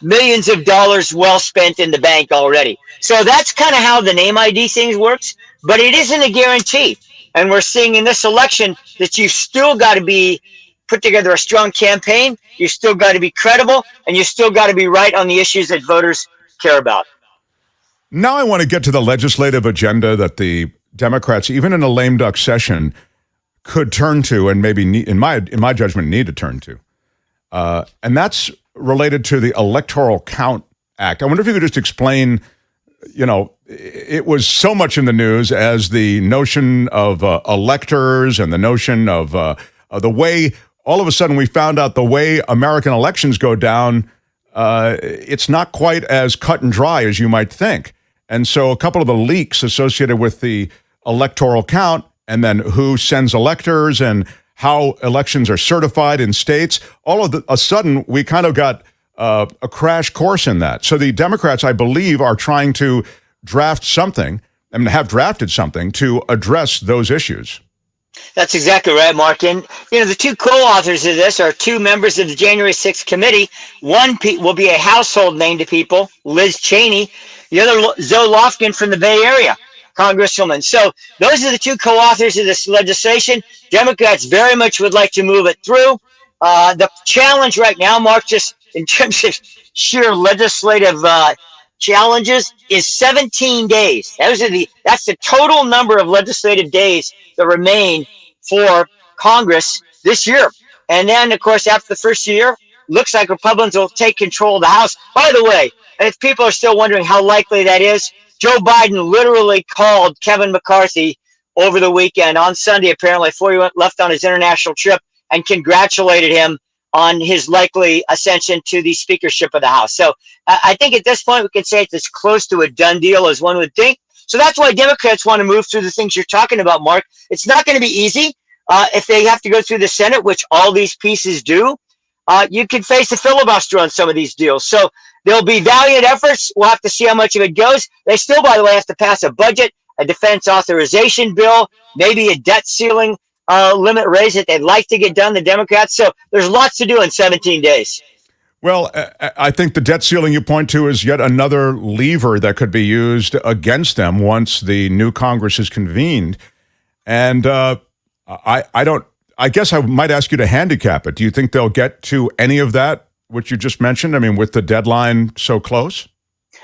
millions of dollars well spent in the bank already. So that's kind of how the name ID thing works, but it isn't a guarantee. And we're seeing in this election that you've still got to put together a strong campaign, you still got to be credible, and you still got to be right on the issues that voters care about. Now I want to get to the legislative agenda that the Democrats, even in a lame duck session, could turn to and maybe, in my judgment, need to turn to. And that's related to the Electoral Count Act. I wonder if you could just explain, it was so much in the news as the notion of electors and the notion of the way, all of a sudden we found out the way American elections go down, it's not quite as cut and dry as you might think. And so a couple of the leaks associated with the electoral count and then who sends electors and how elections are certified in states, all of a sudden we kind of got a crash course in that. So the Democrats, I believe, are trying to draft something, have drafted something to address those issues. That's exactly right, Mark. And, the two co-authors of this are two members of the January 6th committee. One will be a household name to people, Liz Cheney. The other, Zoe Lofgren from the Bay Area, Congresswoman. So those are the two co-authors of this legislation. Democrats very much would like to move it through. The challenge right now, Mark, just in terms of sheer legislative challenges, is 17 days. That's the total number of legislative days that remain for Congress this year. And then, of course, after the first year, looks like Republicans will take control of the House. By the way, and if people are still wondering how likely that is, Joe Biden literally called Kevin McCarthy over the weekend, on Sunday apparently, before he left on his international trip, and congratulated him on his likely ascension to the speakership of the House. So I think at this point we can say it's as close to a done deal as one would think. So that's why Democrats want to move through the things you're talking about, Mark. It's not going to be easy. If they have to go through the Senate, which all these pieces do, you could face a filibuster on some of these deals. So there'll be valiant efforts. We'll have to see how much of it goes. They still, by the way, have to pass a budget, a defense authorization bill, maybe a debt ceiling limit raise that they'd like to get done, the Democrats. So there's lots to do in 17 days. Well, I think the debt ceiling you point to is yet another lever that could be used against them once the new Congress is convened. And I guess I might ask you to handicap it. Do you think they'll get to any of that, which you just mentioned? I mean, with the deadline so close?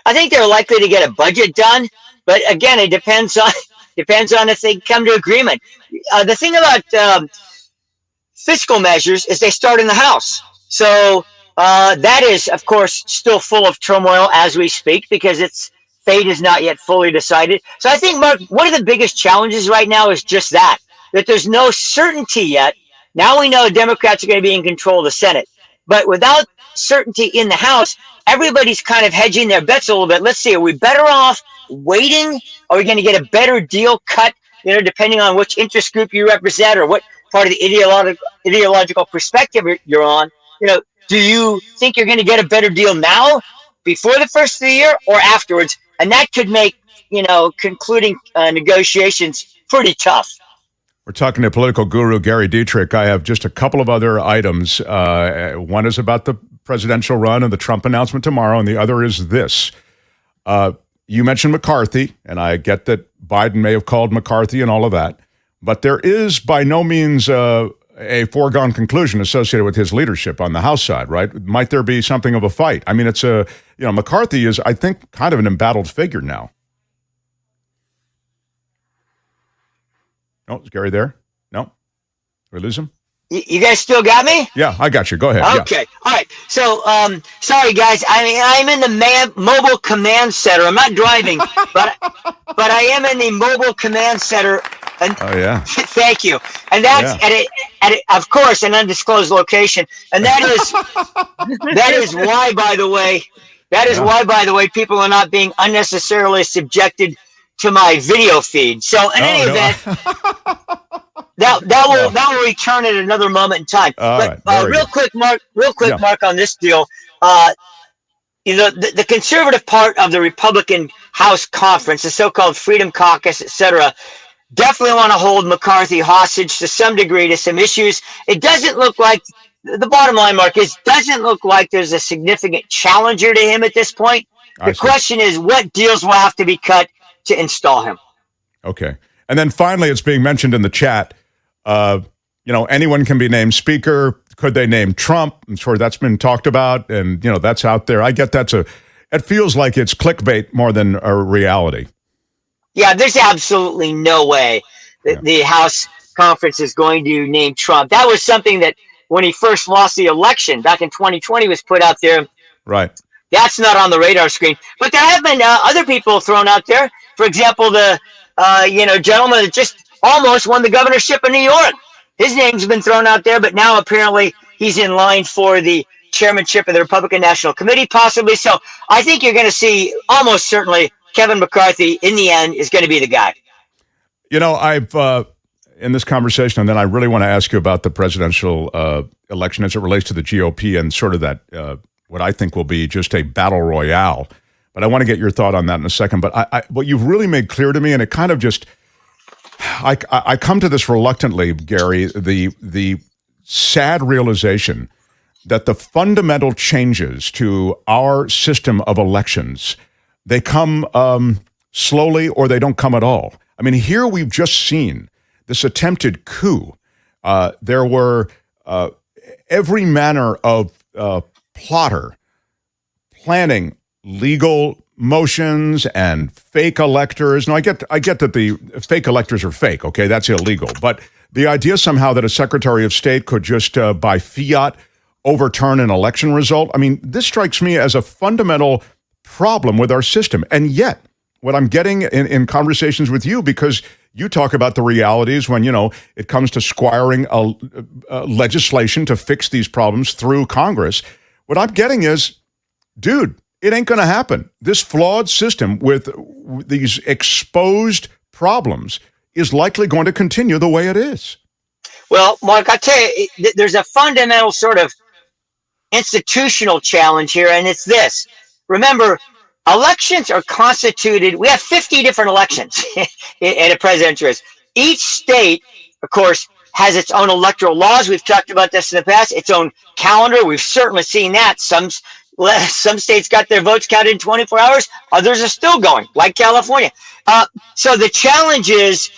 I think they're likely to get a budget done, but again, it depends on if they come to agreement. The thing about fiscal measures is they start in the House. So that is, of course, still full of turmoil as we speak because its fate is not yet fully decided. So I think, Mark, one of the biggest challenges right now is just that there's no certainty yet. Now we know Democrats are going to be in control of the Senate. But without certainty in the House, everybody's kind of hedging their bets a little bit. Let's see, are we better off waiting? Are we going to get a better deal cut, depending on which interest group you represent or what part of the ideological perspective you're on? Do you think you're going to get a better deal now, before the first of the year, or afterwards? And that could make, concluding negotiations pretty tough. We're talking to political guru Gary Dietrich. I have just a couple of other items. One is about the presidential run and the Trump announcement tomorrow, and the other is this. You mentioned McCarthy, and I get that Biden may have called McCarthy and all of that, but there is by no means a foregone conclusion associated with his leadership on the House side, right? Might there be something of a fight? I mean, it's McCarthy is, I think, kind of an embattled figure now. Oh, is Gary there? No? Did we lose him? You guys still got me? Yeah, I got you. Go ahead. Okay. Yeah. All right. So, sorry, guys. I'm in the mobile command center. I'm not driving, but I am in the mobile command center. And, oh, yeah. Thank you. And that's at of course, an undisclosed location. And that is why, by the way, people are not being unnecessarily subjected to my video feed. So in any event, that will return at another moment in time. But real quick, Mark, Mark, on this deal, the conservative part of the Republican House Conference, the so-called Freedom Caucus, etc., definitely want to hold McCarthy hostage to some degree to some issues. It doesn't look like, the bottom line, Mark, doesn't look like there's a significant challenger to him at this point. The question is, what deals will have to be cut to install him? Okay. And then finally, it's being mentioned in the chat, anyone can be named speaker. Could they name Trump? I'm sure that's been talked about, and, that's out there. I get it feels like it's clickbait more than a reality. Yeah, there's absolutely no way that the House Conference is going to name Trump. That was something that when he first lost the election back in 2020 was put out there. Right. That's not on the radar screen. But there have been other people thrown out there. For example, the gentleman that just almost won the governorship of New York. His name's been thrown out there, but now apparently he's in line for the chairmanship of the Republican National Committee, possibly. So I think you're going to see almost certainly Kevin McCarthy in the end is going to be the guy. You know, I've in this conversation, and then I really want to ask you about the presidential election as it relates to the GOP and sort of that what I think will be just a battle royale. But I want to get your thought on that in a second. But what you've really made clear to me, and it kind of just, I come to this reluctantly, Gary, the sad realization that the fundamental changes to our system of elections, they come slowly or they don't come at all. I mean, here we've just seen this attempted coup. There were every manner of plotter planning legal motions and fake electors. Now, I get that the fake electors are fake. Okay, that's illegal. But the idea somehow that a Secretary of State could just by fiat overturn an election result, I mean, this strikes me as a fundamental problem with our system. And yet, what I'm getting in conversations with you, because you talk about the realities when, it comes to squiring legislation to fix these problems through Congress, what I'm getting is, dude, it ain't going to happen. This flawed system with these exposed problems is likely going to continue the way it is. Well, Mark, I tell you, there's a fundamental sort of institutional challenge here, and it's this. Remember, elections are constituted, we have 50 different elections in a presidential race. Each state, of course, has its own electoral laws. We've talked about this in the past, its own calendar. We've certainly seen that. Some states got their votes counted in 24 hours. Others are still going, like California. So the challenge is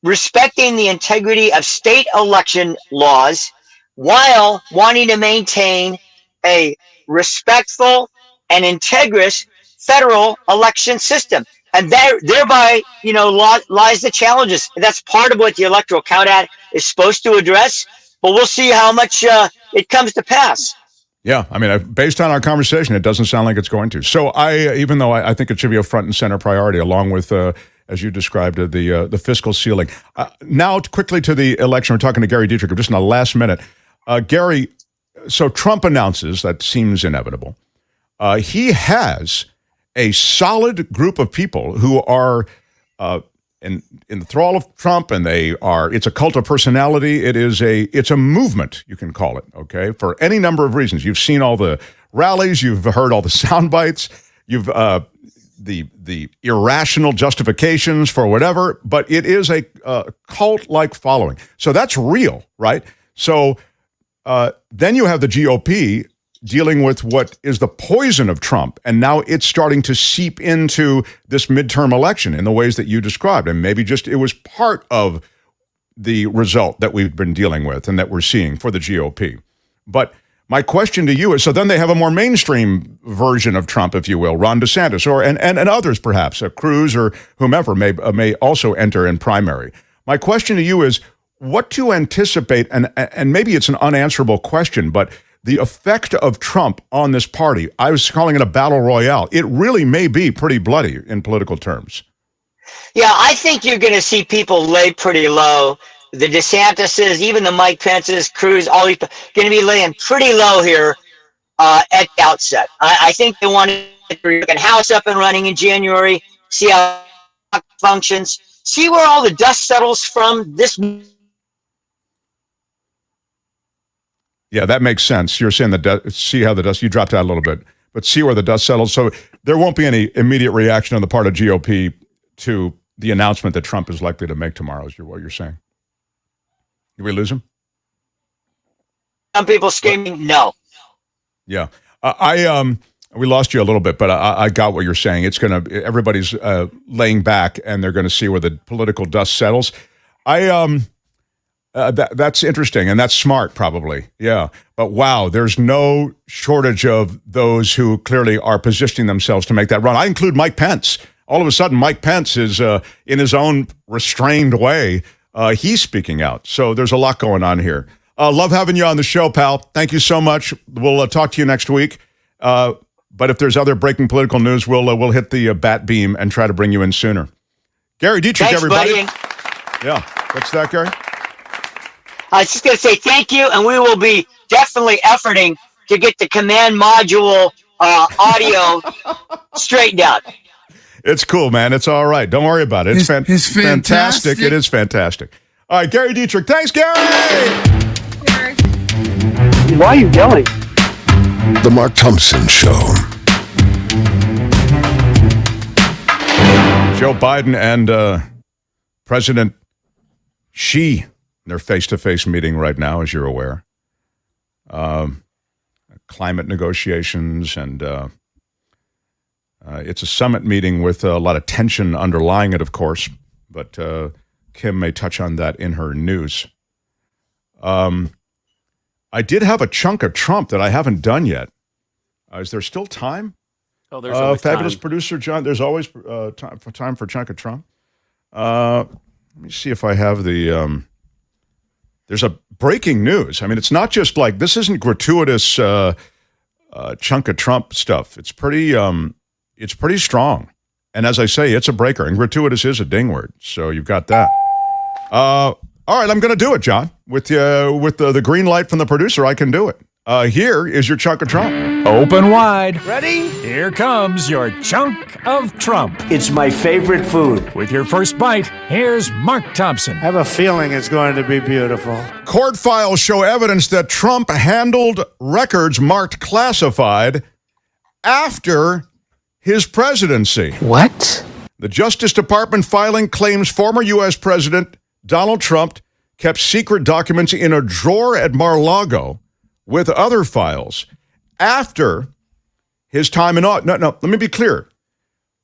respecting the integrity of state election laws while wanting to maintain a respectful and integrous federal election system. And thereby, lies the challenges. And that's part of what the Electoral Count Act is supposed to address. But we'll see how much it comes to pass. Yeah, I mean, based on our conversation, it doesn't sound like it's going to. So even though I think it should be a front and center priority, along with, as you described, the fiscal ceiling. Now, quickly to the election. We're talking to Gary Dietrich just in the last minute. Gary, so Trump announces, that seems inevitable. He has a solid group of people who are in the thrall of Trump, and it's a cult of personality. It's a movement, you can call it, okay, for any number of reasons. You've seen all the rallies, you've heard all the sound bites, you've the irrational justifications for whatever, but it is a cult-like following. So that's real, right? So then you have the GOP dealing with what is the poison of Trump, and now it's starting to seep into this midterm election in the ways that you described, and maybe just it was part of the result that we've been dealing with and that we're seeing for the GOP. But my question to you is, so then they have a more mainstream version of Trump, if you will, Ron DeSantis, and others perhaps, Cruz or whomever may also enter in primary. My question to you is, what to anticipate, and maybe it's an unanswerable question, but the effect of Trump on this party, I was calling it a battle royale. It really may be pretty bloody in political terms. Yeah, I think you're going to see people lay pretty low. The DeSantis's, even the Mike Pence's, Cruz, all these going to be laying pretty low here at the outset. I think they want to get the House up and running in January, see how it functions, see where all the dust settles from this. Yeah, that makes sense. You're saying see how the dust, you dropped out a little bit, but see where the dust settles. So there won't be any immediate reaction on the part of GOP to the announcement that Trump is likely to make tomorrow, is what you're saying. Did we lose him? Some people screaming no. Yeah. We lost you a little bit, but I got what you're saying. Everybody's laying back and they're going to see where the political dust settles. That's interesting, and that's smart, probably. Yeah. But wow, there's no shortage of those who clearly are positioning themselves to make that run. I include Mike Pence. All of a sudden, Mike Pence is, in his own restrained way, he's speaking out. So there's a lot going on here. Love having you on the show, pal. Thank you so much. We'll talk to you next week. But if there's other breaking political news, we'll hit the bat beam and try to bring you in sooner. Gary Dietrich, Thanks, everybody. buddy. Yeah. What's that, Gary? I was just going to say thank you, and we will be definitely efforting to get the command module audio straightened out. It's cool, man. It's all right. Don't worry about it. It's fantastic. It is fantastic. All right, Gary Dietrich. Thanks, Gary. Why are you yelling? The Mark Thompson Show. Joe Biden and President Xi, they're face-to-face meeting right now, as you're aware. Climate negotiations, and it's a summit meeting with a lot of tension underlying it, of course, but Kim may touch on that in her news. I did have a chunk of Trump that I haven't done yet. Is there still time? Oh, there's always fabulous time. Producer John, there's always time for chunk of Trump. Let me see if I have the... there's a breaking news. I mean, it's not just like, this isn't gratuitous chunk of Trump stuff. It's pretty strong. And as I say, it's a breaker. And gratuitous is a ding word. So you've got that. All right, I'm going to do it, John. With the green light from the producer, I can do it. Here is your chunk of Trump. Open wide. Ready? Here comes your chunk of Trump. It's my favorite food. With your first bite, here's Mark Thompson. I have a feeling it's going to be beautiful. Court files show evidence that Trump handled records marked classified after his presidency. What? The Justice Department filing claims former U.S. President Donald Trump kept secret documents in a drawer at Mar-a-Lago with other files after his time in office. No, let me be clear.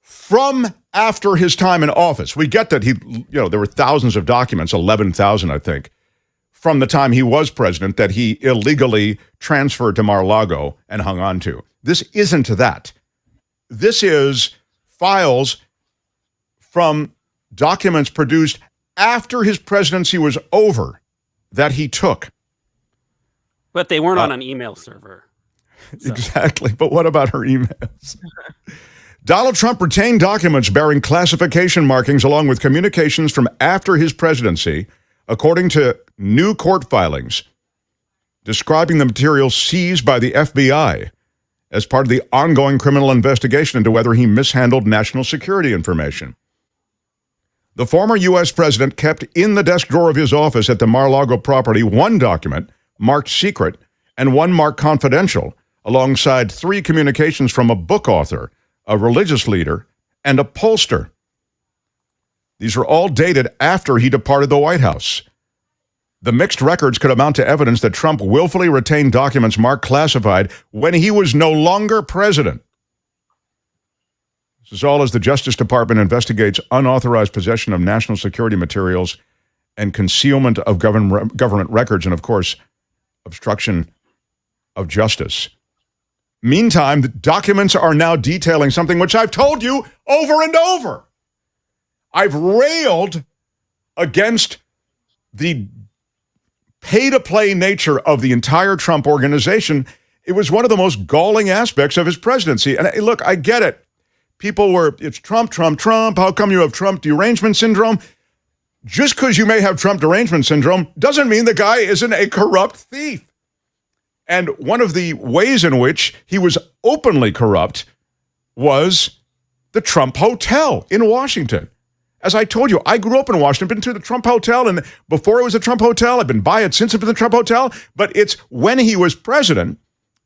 From after his time in office. We get that there were thousands of documents, 11,000, I think, from the time he was president that he illegally transferred to Mar-a-Lago and hung on to. This isn't that. This is files from documents produced after his presidency was over that he took. But they weren't on an email server. So. Exactly. But what about her emails? Donald Trump retained documents bearing classification markings along with communications from after his presidency, according to new court filings, describing the material seized by the FBI as part of the ongoing criminal investigation into whether he mishandled national security information. The former U.S. president kept in the desk drawer of his office at the Mar-a-Lago property one document marked secret and one marked confidential, alongside 3 communications from a book author, a religious leader, and a pollster. These are all dated after he departed the White House. The mixed records could amount to evidence that Trump willfully retained documents marked classified when he was no longer president. This is all as the Justice Department investigates unauthorized possession of national security materials and concealment of government records and, of course, obstruction of justice. Meantime, the documents are now detailing something which I've told you over and over. I've railed against the pay-to-play nature of the entire Trump organization. It was one of the most galling aspects of his presidency. And look, I get it. People were, it's Trump, Trump, Trump. How come you have Trump derangement syndrome? Just because you may have Trump derangement syndrome doesn't mean the guy isn't a corrupt thief. And one of the ways in which he was openly corrupt was the Trump Hotel in Washington. As I told you, I grew up in Washington, been to the Trump Hotel, and before it was the Trump Hotel, I've been by it since it's been the Trump Hotel, but it's when he was president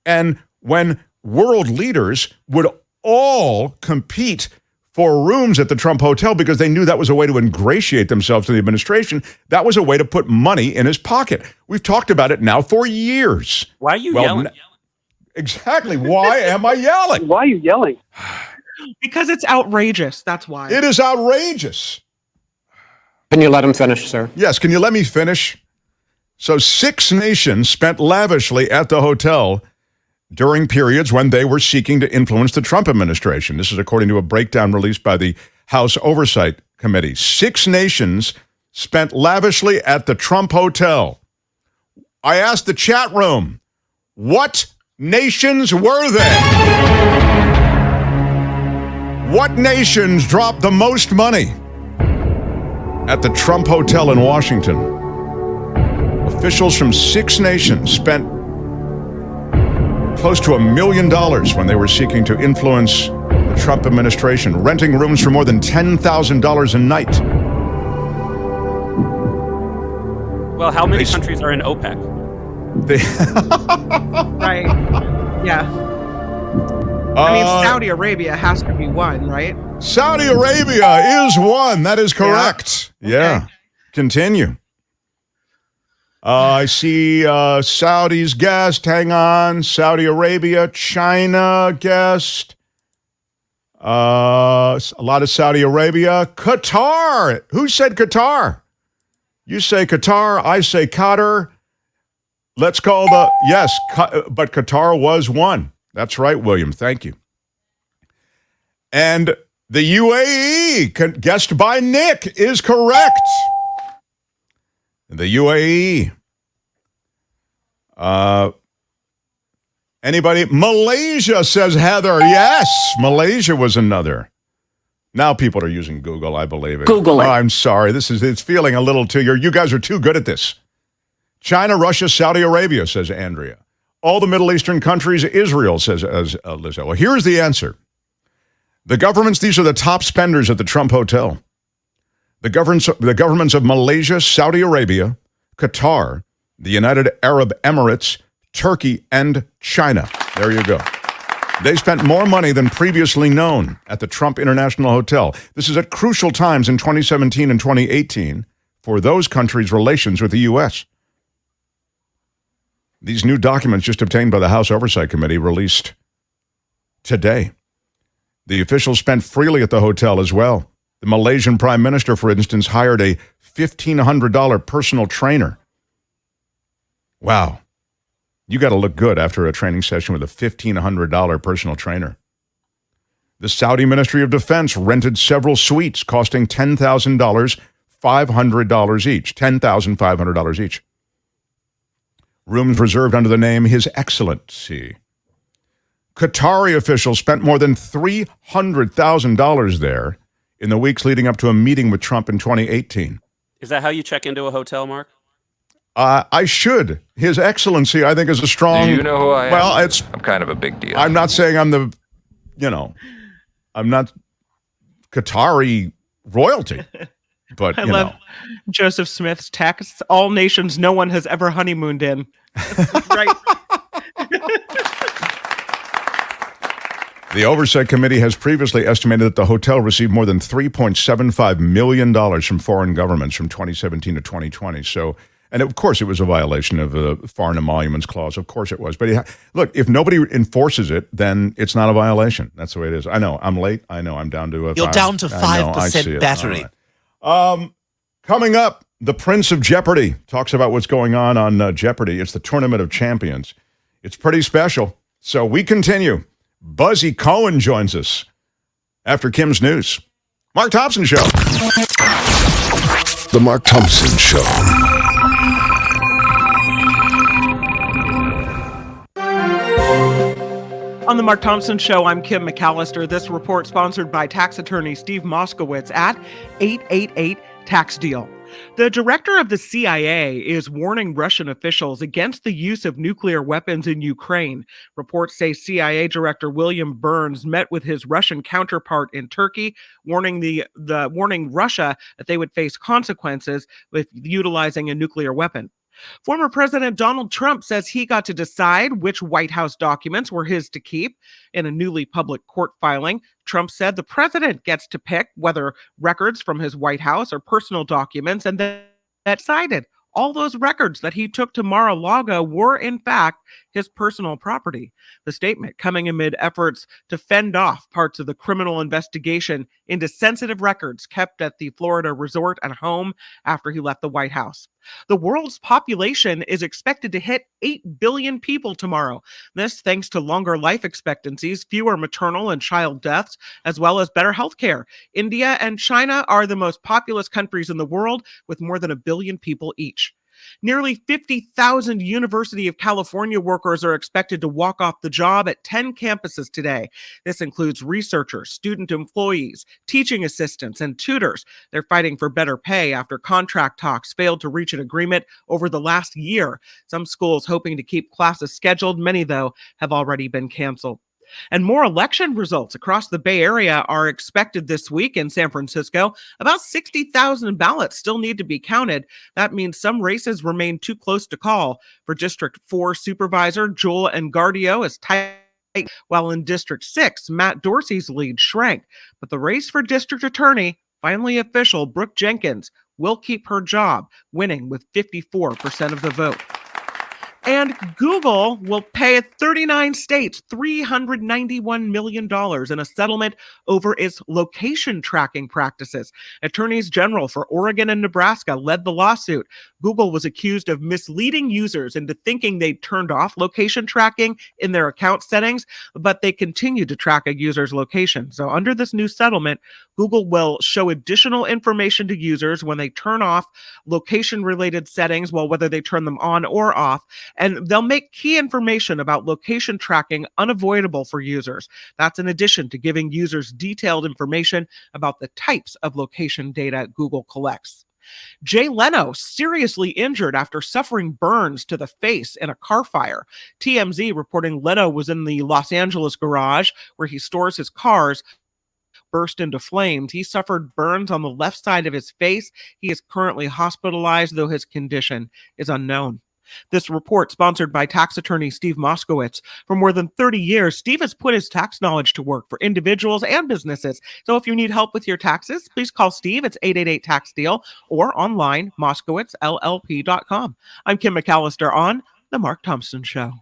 and when world leaders would all compete for rooms at the Trump Hotel because they knew that was a way to ingratiate themselves to the administration. That was a way to put money in his pocket. We've talked about it now for years. Why are you yelling? Exactly. Why am I yelling? Why are you yelling? Because it's outrageous. That's why. It is outrageous. Can you let him finish, sir? Yes. Can you let me finish? So 6 nations spent lavishly at the hotel during periods when they were seeking to influence the Trump administration. This is according to a breakdown released by the House Oversight Committee. 6 nations spent lavishly at the Trump Hotel. I asked the chat room, what nations were they? What nations dropped the most money at the Trump Hotel in Washington? Officials from 6 nations spent close to $1 million when they were seeking to influence the Trump administration, renting rooms for more than $10,000 a night. Well, how many countries are in OPEC? Right. Yeah. I mean, Saudi Arabia has to be one, right? Saudi Arabia is one. That is correct. Yeah. Okay. Continue. I see Saudi's guest. Hang on. Saudi Arabia, China guest. A lot of Saudi Arabia. Qatar. Who said Qatar? You say Qatar. I say Qatar. Let's call but Qatar was one. That's right, William. Thank you. And the UAE, guessed by Nick, is correct. The UAE. Anybody? Malaysia, says Heather. Yes, Malaysia was another. Now people are using Google, I believe it. Google it. Oh, I'm sorry. It's feeling a little too, you guys are too good at this. China, Russia, Saudi Arabia, says Andrea. All the Middle Eastern countries, Israel, says Lizzo. Well, here's the answer. The governments, these are the top spenders at the Trump Hotel. The governments of Malaysia, Saudi Arabia, Qatar, the United Arab Emirates, Turkey, and China. There you go. They spent more money than previously known at the Trump International Hotel. This is at crucial times in 2017 and 2018 for those countries' relations with the U.S. These new documents just obtained by the House Oversight Committee released today. The officials spent freely at the hotel as well. The Malaysian Prime Minister, for instance, hired a $1,500 personal trainer. Wow. You got to look good after a training session with a $1,500 personal trainer. The Saudi Ministry of Defense rented several suites costing $10,000, $500 each. $10,500 each. Rooms reserved under the name His Excellency. Qatari officials spent more than $300,000 there in the weeks leading up to a meeting with Trump in 2018. Is that how you check into a hotel, Mark? I should. His Excellency, I think, is a strong... Do you know who I am? Well, I'm kind of a big deal. I'm not saying I'm I'm not Qatari royalty. But, I love Joseph Smith's text. All nations no one has ever honeymooned in. Right. The Oversight Committee has previously estimated that the hotel received more than $3.75 million from foreign governments from 2017 to 2020. So, and of course it was a violation of the Foreign Emoluments Clause. Of course it was. But look, if nobody enforces it, then it's not a violation. That's the way it is. I know, I'm late. I know, I'm down to You're down to 5% battery. Coming up, the Prince of Jeopardy talks about what's going on Jeopardy. It's the Tournament of Champions. It's pretty special. So we continue. Buzzy Cohen joins us after Kim's news. Mark Thompson Show. The Mark Thompson Show. On the Mark Thompson Show, I'm Kim McAllister. This report sponsored by tax attorney Steve Moskowitz at 888 Tax Deal. The director of the CIA is warning Russian officials against the use of nuclear weapons in Ukraine. Reports say CIA Director William Burns met with his Russian counterpart in Turkey, warning Russia that they would face consequences with utilizing a nuclear weapon. Former President Donald Trump says he got to decide which White House documents were his to keep. In a newly public court filing, Trump said the president gets to pick whether records from his White House or personal documents, and then decided all those records that he took to Mar-a-Lago were, in fact, his personal property. The statement coming amid efforts to fend off parts of the criminal investigation into sensitive records kept at the Florida resort and home after he left the White House. The world's population is expected to hit 8 billion people tomorrow. This thanks to longer life expectancies, fewer maternal and child deaths, as well as better health care. India and China are the most populous countries in the world with more than 1 billion people each. Nearly 50,000 University of California workers are expected to walk off the job at 10 campuses today. This includes researchers, student employees, teaching assistants, and tutors. They're fighting for better pay after contract talks failed to reach an agreement over the last year. Some schools hoping to keep classes scheduled. Many, though, have already been canceled. And more election results across the Bay Area are expected this week in San Francisco. About 60,000 ballots still need to be counted. That means some races remain too close to call. For District 4 Supervisor, Joel Engardio is tight, while in District 6, Matt Dorsey's lead shrank. But the race for District Attorney, finally official, Brooke Jenkins, will keep her job, winning with 54% of the vote. And Google will pay 39 states $391 million in a settlement over its location tracking practices. Attorneys general for Oregon and Nebraska led the lawsuit. Google was accused of misleading users into thinking they turned off location tracking in their account settings, but they continue to track a user's location. So under this new settlement, Google will show additional information to users when they turn off location-related settings, well, whether they turn them on or off, and they'll make key information about location tracking unavoidable for users. That's in addition to giving users detailed information about the types of location data Google collects. Jay Leno seriously injured after suffering burns to the face in a car fire. TMZ reporting Leno was in the Los Angeles garage where he stores his cars, burst into flames. He suffered burns on the left side of his face. He is currently hospitalized, though his condition is unknown. This report sponsored by tax attorney Steve Moskowitz. For more than 30 years, Steve has put his tax knowledge to work for individuals and businesses. So if you need help with your taxes, please call Steve. It's 888-TAX-DEAL or online, moskowitzllp.com. I'm Kim McAllister on The Mark Thompson Show.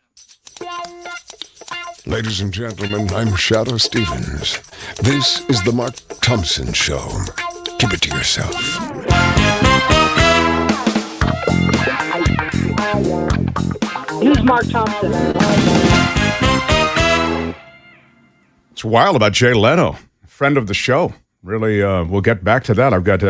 Ladies and gentlemen, I'm Shadow Stevens. This is The Mark Thompson Show. Keep it to yourself. Who's Mark Thompson? It's wild about Jay Leno, friend of the show. Really, we'll get back to that. I've got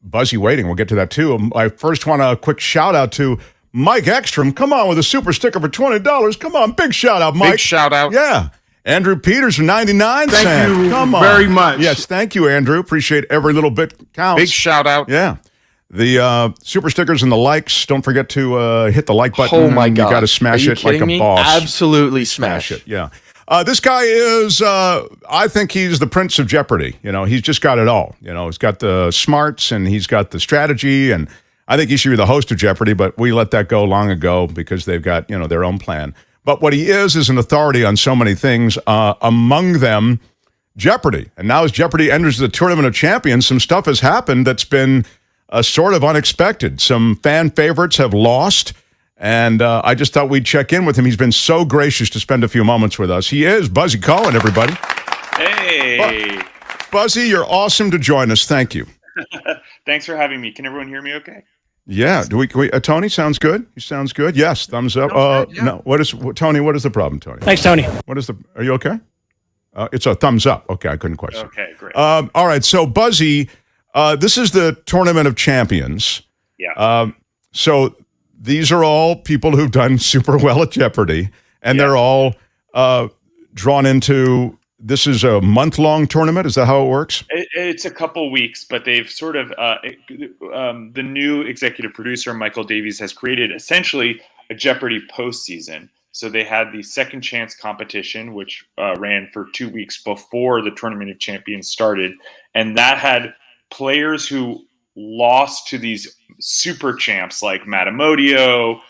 Buzzy waiting. We'll get to that too. I first want a quick shout out to Mike Ekstrom. Come on with a super sticker for $20. Come on, big shout out, Mike. Big shout out. Yeah. Andrew Peters for 99 cents. Thank you Come on. very much. Yes, thank you, Andrew. Appreciate every little bit counts. Big shout out. Yeah. The super stickers and the likes. Don't forget to hit the like button. Oh my God. You got to smash it like a boss. Absolutely smash it. Yeah. This guy is, I think he's the Prince of Jeopardy. You know, he's just got it all. You know, he's got the smarts and he's got the strategy, and I think he should be the host of Jeopardy, but we let that go long ago because they've got, you know, their own plan. But what he is an authority on so many things, among them Jeopardy. And now as Jeopardy enters the Tournament of Champions, some stuff has happened that's been sort of unexpected. Some fan favorites have lost, and I just thought we'd check in with him. He's been so gracious to spend a few moments with us. He is Buzzy Cohen, everybody. Hey. Buzzy, you're awesome to join us. Thank you. Thanks for having me. Can everyone hear me okay? Yeah. Do we Tony, sounds good? He sounds good? Yes. Thumbs up. Good, yeah. No. Tony, what is the problem, Tony? Thanks, Tony. Are you okay? It's a thumbs up. Okay, I couldn't quite see. Okay, great. All right. So, Buzzy, this is the Tournament of Champions. Yeah. So these are all people who've done super well at Jeopardy, and they're all drawn into. This is a month-long tournament. Is that how it works? It's a couple weeks, but they've sort of the new executive producer, Michael Davies, has created essentially a Jeopardy postseason. So they had the second chance competition, which ran for 2 weeks before the Tournament of Champions started. And that had players who lost to these super champs like Matt Amodio,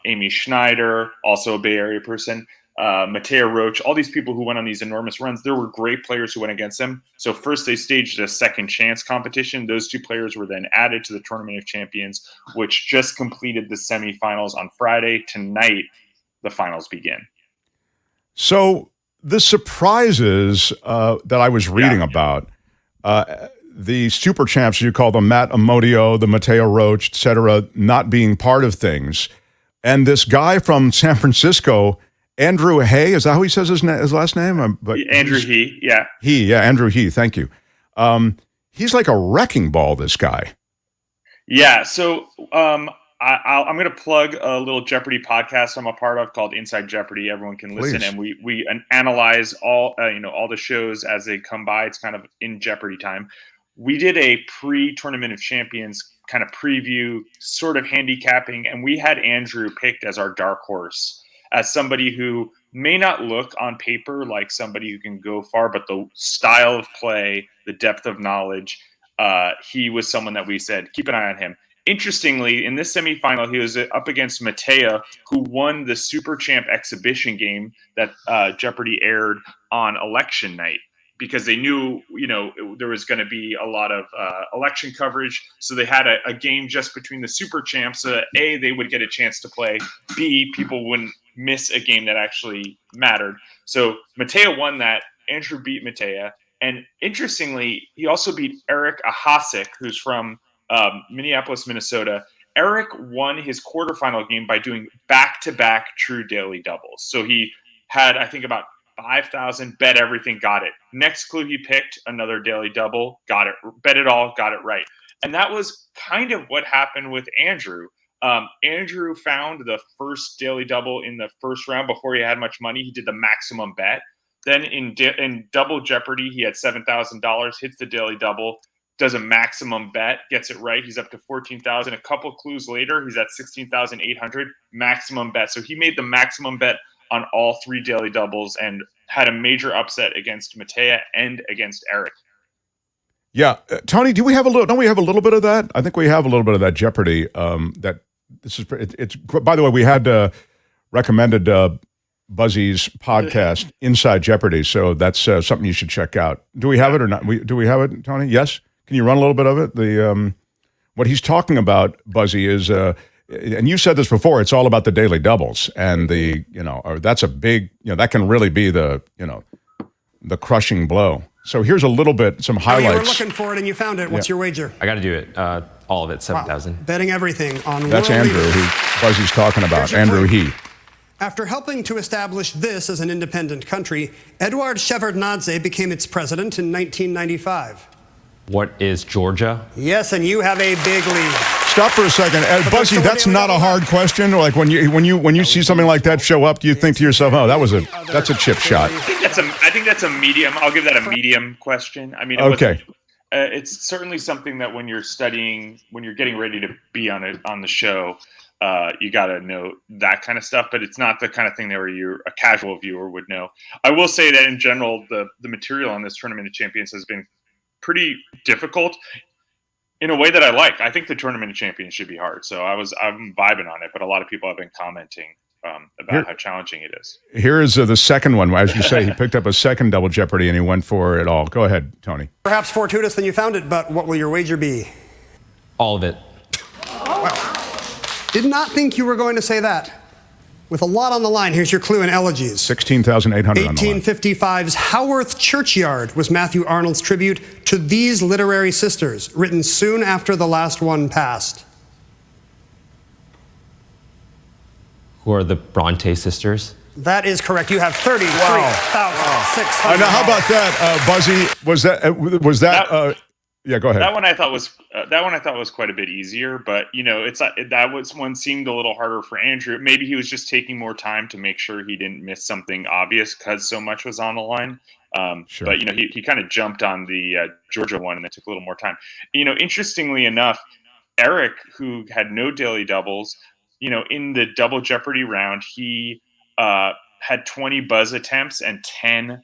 Amy Schneider, also a Bay Area person, Mateo Roach, all these people who went on these enormous runs. There were great players who went against them. So first they staged a second chance competition. Those two players were then added to the Tournament of Champions, which just completed the semifinals on Friday. Tonight, the finals begin. So the surprises that I was reading about, the super champs, you call them, Matt Amodio, the Mateo Roach, et cetera, not being part of things. And this guy from San Francisco, Andrew Hay, is that how he says his last name? Andrew He, yeah. Andrew He, thank you. He's like a wrecking ball, this guy. Yeah, so I'm going to plug a little Jeopardy podcast I'm a part of called Inside Jeopardy. Everyone can listen, and we analyze all all the shows as they come by. It's kind of in Jeopardy time. We did a pre-Tournament of Champions kind of preview, sort of handicapping, and we had Andrew picked as our dark horse, as somebody who may not look on paper like somebody who can go far, but the style of play, the depth of knowledge, he was someone that we said, keep an eye on him. Interestingly, in this semifinal, he was up against Matea, who won the Super Champ exhibition game that Jeopardy aired on election night, because they knew, there was going to be a lot of election coverage. So they had a game just between the Super Champs so that A, they would get a chance to play, B, people wouldn't miss a game that actually mattered. So Matea won that. Andrew beat Matea. And interestingly, he also beat Eric Ahasik, who's from Minneapolis, Minnesota. Eric won his quarterfinal game by doing back-to-back true daily doubles. So he had, I think, about 5,000, bet everything, got it. Next clue he picked, another daily double, got it. Bet it all, got it right. And that was kind of what happened with Andrew. Andrew found the first daily double in the first round before he had much money. He did the maximum bet. Then in Double Jeopardy, he had $7,000, hits the daily double, does a maximum bet, gets it right. He's up to $14,000. A couple clues later, he's at $16,800, maximum bet. So he made the maximum bet on all three daily doubles and had a major upset against Matea and against Eric. Yeah, Tony, do we have a little? Don't we have a little bit of that? I think we have a little bit of that Jeopardy. That this is. It's. By the way, we had recommended Buzzy's podcast, Inside Jeopardy. So that's something you should check out. Do we have it or not? Do we have it, Tony? Yes. Can you run a little bit of it? The what he's talking about, Buzzy, is. And you said this before, it's all about the daily doubles, and that's a big, that can really be the crushing blow. So here's a little bit, some highlights. You were looking for it and you found it. What's your wager? I got to do it. All of it, 7,000. Wow. Betting everything on That's world Andrew, leaders. who Buzzy's talking about. Andrew He. After helping to establish this as an independent country, Eduard Shevardnadze became its president in 1995. What is Georgia? Yes, and you have a big lead. Stop for a second, Buzzy. That's not a hard question. Like when you see something like that show up, do you think to yourself, "Oh, that's a chip shot"? I think that's a medium. I'll give that a medium question. I mean, okay. It's certainly something that when you're studying, when you're getting ready to be on the show, you got to know that kind of stuff. But it's not the kind of thing that where a casual viewer would know. I will say that in general, the material on this Tournament of Champions has been pretty difficult in a way that I like. I think the Tournament of Champions should be hard. So I'm vibing on it, but a lot of people have been commenting about how challenging it is. Here is the second one. As you say, he picked up a second Double Jeopardy and he went for it all. Go ahead, Tony. Perhaps fortuitous than you found it, but what will your wager be? All of it. Well, did not think you were going to say that. With a lot on the line, here's your clue in elegies. 16,800 on the line. 1855's Haworth Churchyard was Matthew Arnold's tribute to these literary sisters, written soon after the last one passed. Who are the Bronte sisters? That is correct. You have $33,600. Now, how about that, Buzzy? Was that? Yeah, go ahead. That one I thought was quite a bit easier, but that was one seemed a little harder for Andrew. Maybe he was just taking more time to make sure he didn't miss something obvious because so much was on the line. Sure. But he kind of jumped on the Georgia one and it took a little more time. Interestingly enough, Eric, who had no daily doubles, in the Double Jeopardy round, he had 20 buzz attempts and 10.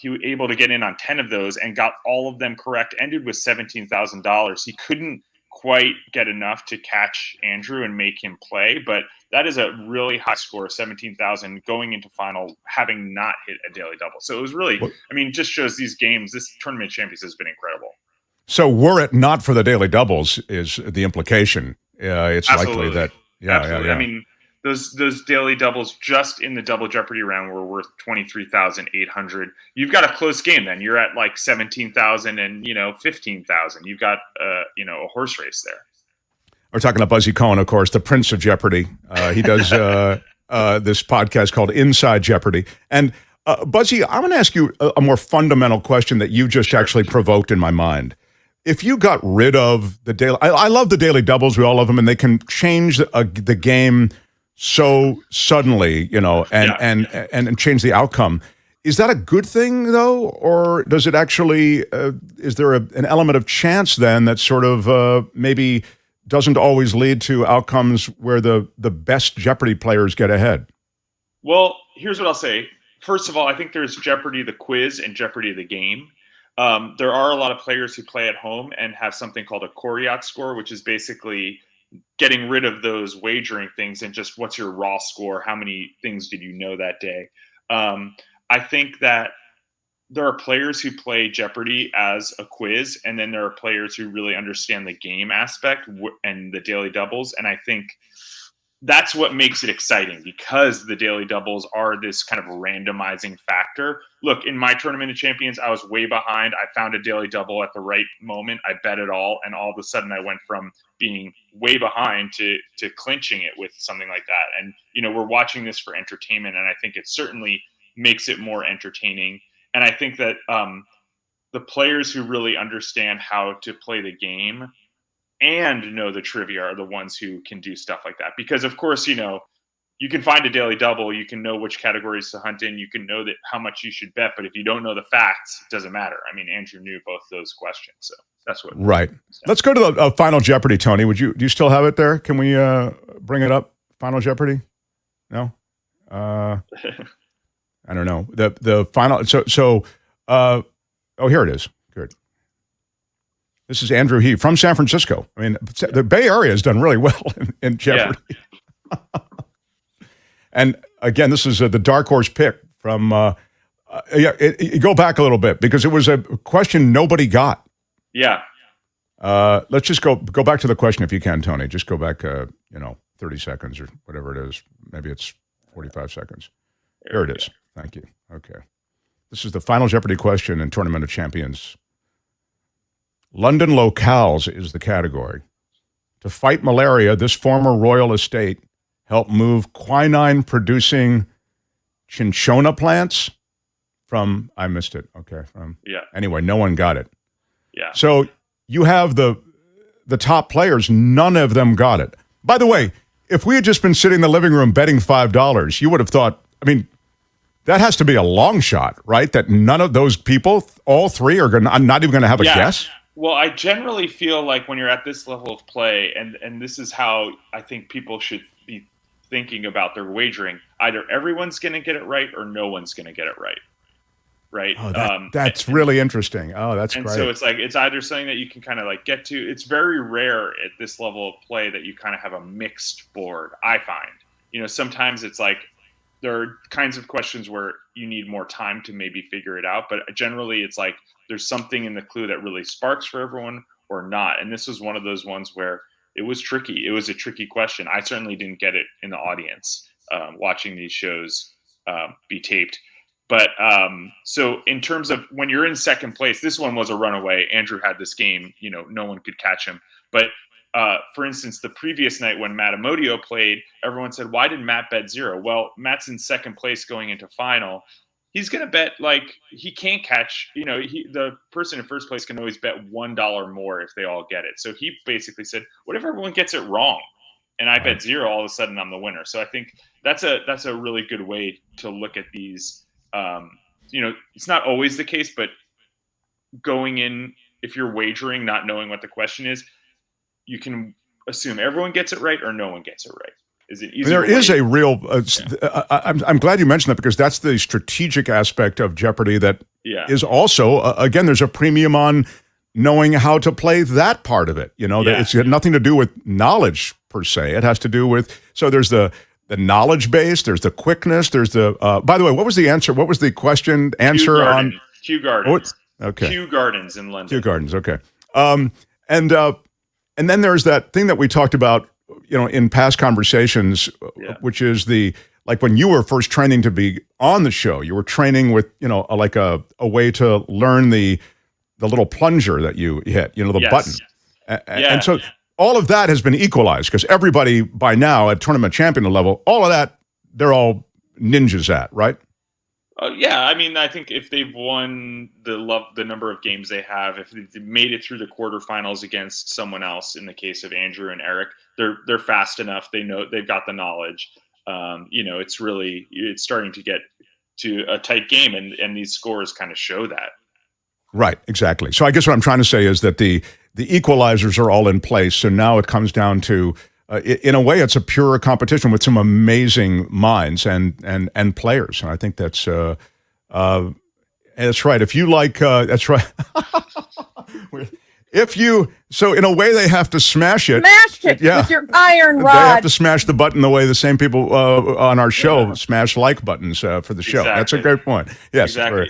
He was able to get in on 10 of those and got all of them correct, ended with $17,000. He couldn't quite get enough to catch Andrew and make him play, but that is a really high score, 17,000 going into final, having not hit a daily double. So it was really, just shows these games, this Tournament of Champions has been incredible. So were it not for the daily doubles is the implication. It's Absolutely. Likely that, Absolutely. yeah. I mean, those daily doubles just in the Double Jeopardy round were worth $23,800. You've got a close game then. You're at like 17,000 and 15,000. You've got a horse race there. We're talking to Buzzy Cohen, of course, the Prince of Jeopardy. He does this podcast called Inside Jeopardy. And Buzzy, I want to ask you a more fundamental question that you just actually provoked in my mind. if you got rid of the daily, I love the daily doubles. We all love them, and they can change the game so suddenly, and change the outcome. Is that a good thing, though, or does it actually? Is there an element of chance then that sort of maybe doesn't always lead to outcomes where the best Jeopardy players get ahead? Well, here's what I'll say. First of all, I think there's Jeopardy the quiz and Jeopardy the game. There are a lot of players who play at home and have something called a Courtney score, which is basically getting rid of those wagering things and just what's your raw score, how many things did you know that day. I think that there are players who play Jeopardy as a quiz, and then there are players who really understand the game aspect and the daily doubles, and I think that's what makes it exciting, because the daily doubles are this kind of randomizing factor. Look, in my Tournament of Champions, I was way behind. I found a daily double at the right moment. I bet it all, and all of a sudden I went from being way behind to clinching it with something like that. And, we're watching this for entertainment, and I think it certainly makes it more entertaining. And I think that the players who really understand how to play the game and know the trivia are the ones who can do stuff like that. Because, of course, you can find a daily double, you can know which categories to hunt in, you can know that how much you should bet, but if you don't know the facts, it doesn't matter. I mean, Andrew knew both those questions, so that's what. Right. Let's go to the Final Jeopardy, Tony. Do you still have it there? Can we bring it up? Final Jeopardy? No? I don't know. The final. Oh, here it is. Good. This is Andrew He from San Francisco. I mean, the Bay Area has done really well in Jeopardy. Yeah. And again, this is the dark horse pick from. Go back a little bit, because it was a question nobody got. Yeah. Let's just go back to the question if you can, Tony. Just go back, 30 seconds or whatever it is. Maybe it's 45 seconds. Here it is. Thank you. Okay. This is the Final Jeopardy question in Tournament of Champions. London locales is the category. To fight malaria, this former royal estate helped move quinine-producing cinchona plants from, I missed it. Okay. Anyway, no one got it. Yeah. So you have the top players. None of them got it. By the way, if we had just been sitting in the living room betting $5, you would have thought, that has to be a long shot, right? That none of those people, all three, are not even going to have a guess? Well, I generally feel like when you're at this level of play, and this is how I think people should be thinking about their wagering, either everyone's going to get it right or no one's going to get it right. Right? Oh, that's really interesting. Oh, that's great. And so it's like, it's either something that you can kind of like get to. It's very rare at this level of play that you kind of have a mixed board, I find. Sometimes it's like, there are kinds of questions where you need more time to maybe figure it out, but generally it's like there's something in the clue that really sparks for everyone or not. And this was one of those ones where it was tricky. It was a tricky question. I certainly didn't get it in the audience watching these shows be taped. But so in terms of when you're in second place, this one was a runaway. Andrew had this game, no one could catch him. But for instance, the previous night when Matt Amodio played, everyone said, why did Matt bet 0? Well, Matt's in second place going into final. He's going to bet he can't catch, the person in first place can always bet $1 more if they all get it. So he basically said, what if everyone gets it wrong? And I bet 0, all of a sudden I'm the winner. So I think that's a really good way to look at these. It's not always the case, but going in, if you're wagering, not knowing what the question is, you can assume everyone gets it right or no one gets it right. Is it easy? There is a real. I'm glad you mentioned that, because that's the strategic aspect of Jeopardy that is also again. There's a premium on knowing how to play that part of it. That it's got nothing to do with knowledge per se. It has to do with there's the knowledge base. There's the quickness. There's the. By the way, what was the answer? What was the question answer on Kew Gardens? Okay, Kew Gardens in London. Kew Gardens. Okay. And then there's that thing that we talked about, in past conversations, which is like when you were first training to be on the show, you were training with, like a way to learn the little plunger that you hit, the button. And so all of that has been equalized, because everybody by now at tournament champion level, all of that, they're all ninjas at, right? Yeah, I mean, I think if they've won the number of games they have, if they've made it through the quarterfinals against someone else, in the case of Andrew and Eric, they're fast enough. They know they've got the knowledge. It's starting to get to a tight game, and these scores kind of show that. Right, exactly. So I guess what I'm trying to say is that the equalizers are all in place. So now it comes down to, in a way, it's a pure competition with some amazing minds and players. And I think that's right. If you like, that's right. So in a way, they have to smash it. Smash it with your iron rod. They have to smash the button the way the same people on our show smash like buttons for the show. Exactly. That's a great point. Yes, exactly.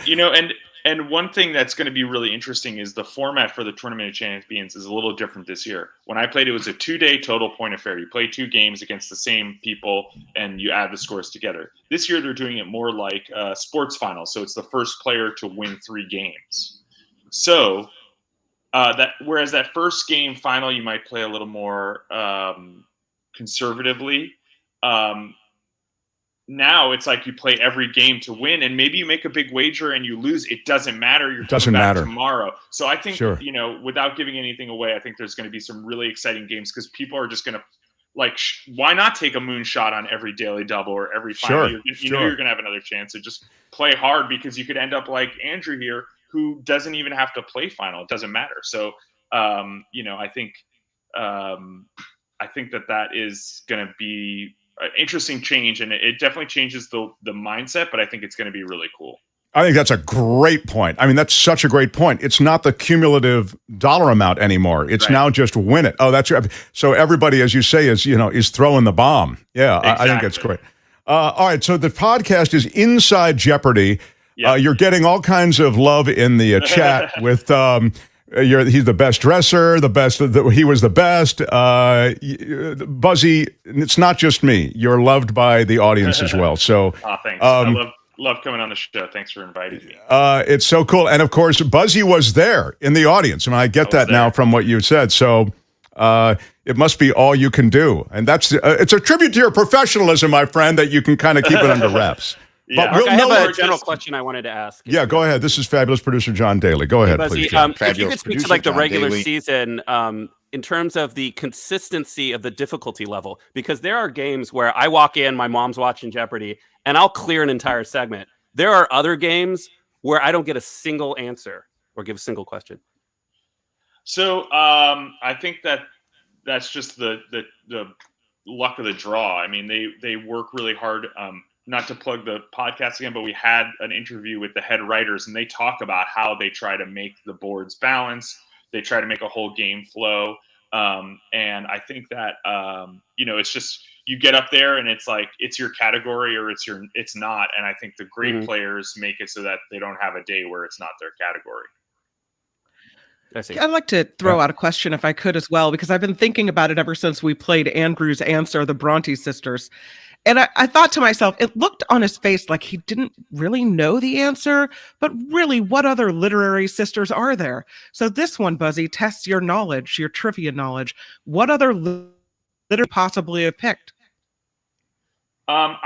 And one thing that's going to be really interesting is the format for the Tournament of Champions is a little different this year. When I played, it was a 2-day total point affair. You play 2 games against the same people, and you add the scores together. This year, they're doing it more like sports finals. So it's the first player to win 3 games. So whereas that first game final, you might play a little more conservatively. Now it's like you play every game to win, and maybe you make a big wager and you lose. It doesn't matter. You're coming back tomorrow. So I think, without giving anything away, I think there's going to be some really exciting games because people are just going to why not take a moonshot on every daily double or every final? You know you're going to have another chance to just play hard because you could end up like Andrew here, who doesn't even have to play final. It doesn't matter. So, I think that is going to be an interesting change, and it definitely changes the mindset, but I think it's going to be really cool. I think that's a great point. I mean, that's such a great point. It's not the cumulative dollar amount anymore. It's now just win it. Oh, that's so everybody, as you say, is throwing the bomb. Yeah, exactly. I think that's great. All right, so the podcast is Inside Jeopardy. Yep. You're getting all kinds of love in the chat with he's the best dresser, he was the best. Buzzy, it's not just me. You're loved by the audience as well. So, thanks. I love coming on the show. Thanks for inviting me. It's so cool. And of course, Buzzy was there in the audience. I mean, I get that now from what you said. So it must be all you can do. And that's it's a tribute to your professionalism, my friend, that you can kind of keep it under wraps. Yeah. But I have a general question I wanted to ask. Yeah, go ahead. This is fabulous producer John Daly. Go ahead, Buzzy, please. If you could speak to the regular season in terms of the consistency of the difficulty level, because there are games where I walk in, my mom's watching Jeopardy, and I'll clear an entire segment. There are other games where I don't get a single answer or give a single question. So I think that's just the luck of the draw. I mean, they work really hard. Not to plug the podcast again, but we had an interview with the head writers, and they talk about how they try to make the boards balance. They try to make a whole game flow. And I think that, it's just, you get up there and it's like, it's your category or it's not. And I think the great players make it so that they don't have a day where it's not their category. I'd like to throw out a question if I could as well, because I've been thinking about it ever since we played Andrew's Answer, the Bronte sisters. And I thought to myself, it looked on his face like he didn't really know the answer, but really, what other literary sisters are there? So this one, Buzzy, tests your knowledge, your trivia knowledge. What other literary possibly have picked? I'm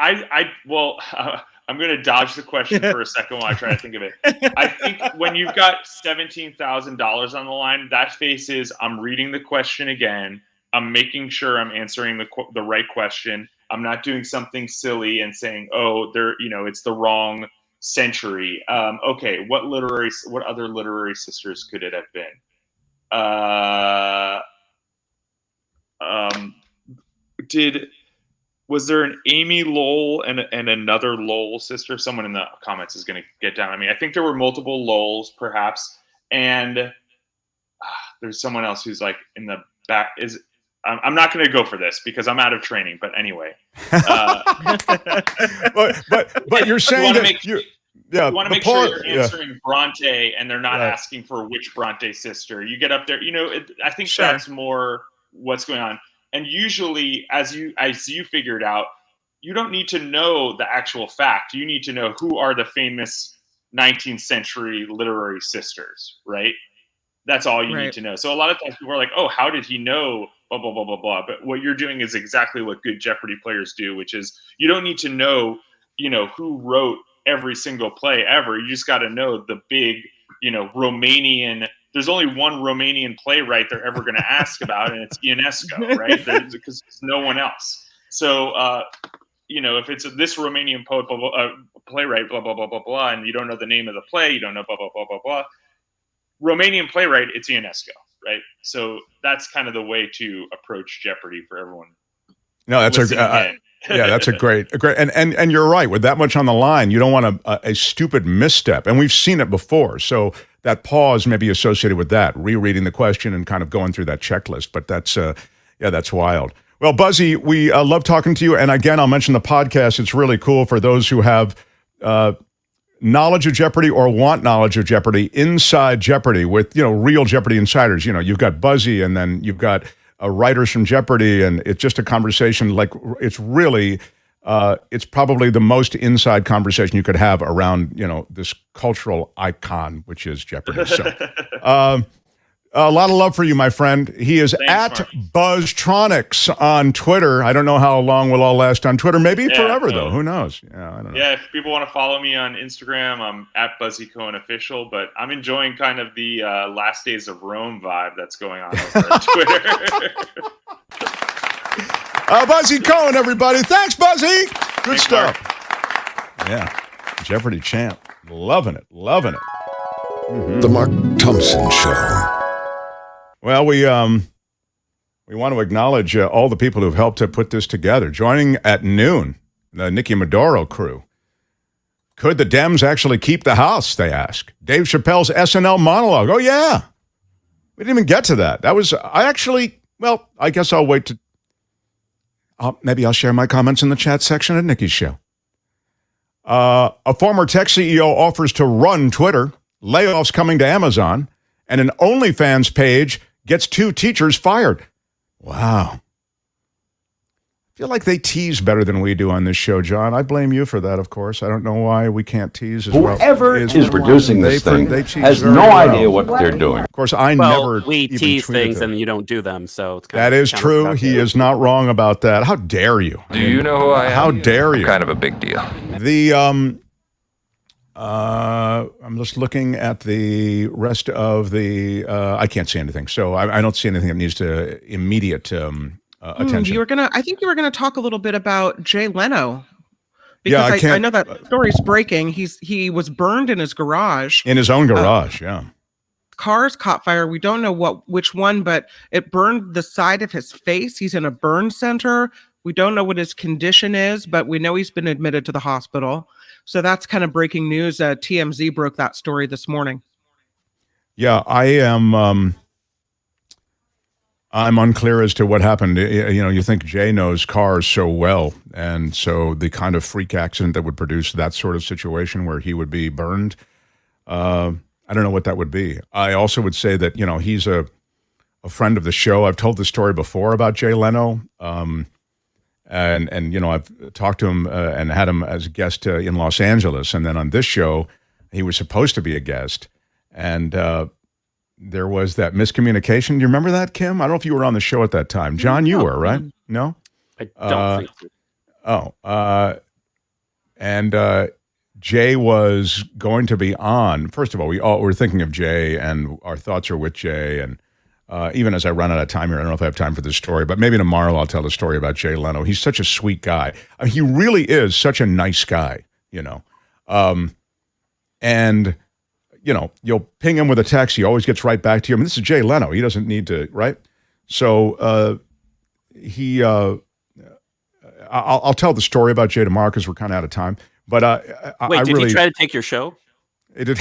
going to dodge the question for a second while I try to think of it. I think when you've got $17,000 on the line, that face is, I'm reading the question again. I'm making sure I'm answering the right question. I'm not doing something silly and saying, it's the wrong century. Okay, what other literary sisters could it have been? Was there an Amy Lowell and another Lowell sister? Someone in the comments is going to get down on me. I think there were multiple Lowells, perhaps, and there's someone else who's like in the back. I'm not going to go for this because I'm out of training. But anyway, but you're saying you want to make sure you're answering Bronte, and they're not asking for which Bronte sister. You get up there, I think that's more what's going on. And usually, as you figured out, you don't need to know the actual fact. You need to know who are the famous 19th century literary sisters, right? That's all you need to know. So a lot of times people are like, oh, how did he know? Blah, blah, blah, blah, blah. But what you're doing is exactly what good Jeopardy players do, which is you don't need to know, who wrote every single play ever. You just got to know the big, Romanian. There's only one Romanian playwright they're ever going to ask about, and it's Ionesco, right? Because there's no one else. So, if it's this Romanian poet, playwright, blah, blah, blah, blah, blah, and you don't know the name of the play, you don't know blah, blah, blah, blah, blah. Romanian playwright, it's Ionesco, right? So that's kind of the way to approach Jeopardy for everyone. No, that's that's a great, and you're right. With that much on the line, you don't want a stupid misstep, and we've seen it before. So that pause may be associated with that, rereading the question and kind of going through that checklist. But that's wild. Well, Buzzy, we love talking to you. And again, I'll mention the podcast. It's really cool for those who have knowledge of Jeopardy or want knowledge of Jeopardy inside Jeopardy with, real Jeopardy insiders. You've got Buzzy, and then you've got writers from Jeopardy, and it's just a conversation like it's really, it's probably the most inside conversation you could have around, this cultural icon, which is Jeopardy. So a lot of love for you, my friend. He is at Buzztronics on Twitter. I don't know how long we'll all last on Twitter. Maybe forever, though. Who knows? Yeah, I don't know. Yeah, if people want to follow me on Instagram, I'm at Buzzy Cohen Official, but I'm enjoying kind of the Last Days of Rome vibe that's going on over on Twitter. Buzzy Cohen, everybody. Thanks, Buzzy. Good stuff. Mark. Yeah, Jeopardy champ. Loving it. Mm-hmm. The Mark Thompson Show. Well, we want to acknowledge all the people who've helped to put this together. Joining at noon, the Nikki Maduro crew. Could the Dems actually keep the House, they ask. Dave Chappelle's SNL monologue. Oh, yeah. We didn't even get to that. I guess I'll wait to... maybe I'll share my comments in the chat section at Nikki's show. A former tech CEO offers to run Twitter. Layoffs coming to Amazon. And an OnlyFans page gets 2 teachers fired. Wow. I feel like they tease better than we do on this show, John. I blame you for that, of course. I don't know why we can't tease as well. Whoever is producing this thing has no idea what they're doing. Of course, never we tease things and you don't do them, so it's kind that is true. He is not wrong about that. How dare you? Do you know who I am? How dare you? I'm kind of a big deal. I'm just looking at the rest of the. I can't see anything, so I don't see anything that needs to immediate attention. I think you were gonna talk a little bit about Jay Leno, because I know that story's breaking. He was burned in his garage. In his own garage, yeah. Cars caught fire. We don't know which one, but it burned the side of his face. He's in a burn center. We don't know what his condition is, but we know he's been admitted to the hospital. So that's kind of breaking news. TMZ broke that story this morning. Yeah, I am. I'm unclear as to what happened. You think Jay knows cars so well, and so the kind of freak accident that would produce that sort of situation where he would be burned. I don't know what that would be. I also would say that he's a friend of the show. I've told the story before about Jay Leno. And I've talked to him and had him as a guest in Los Angeles. And then on this show, he was supposed to be a guest. And there was that miscommunication. Do you remember that, Kim? I don't know if you were on the show at that time. John, you were, right? No? I don't think so. And Jay was going to be on. First of all, we all were thinking of Jay, and our thoughts are with Jay. And even as I run out of time here, I don't know if I have time for this story, but maybe tomorrow I'll tell the story about Jay Leno. He's such a sweet guy. I mean, he really is such a nice guy, and, you'll ping him with a text. He always gets right back to you. I mean, this is Jay Leno. He doesn't need to, right? So I'll tell the story about Jay tomorrow because we're kind of out of time. But wait, did he try to take your show? He did.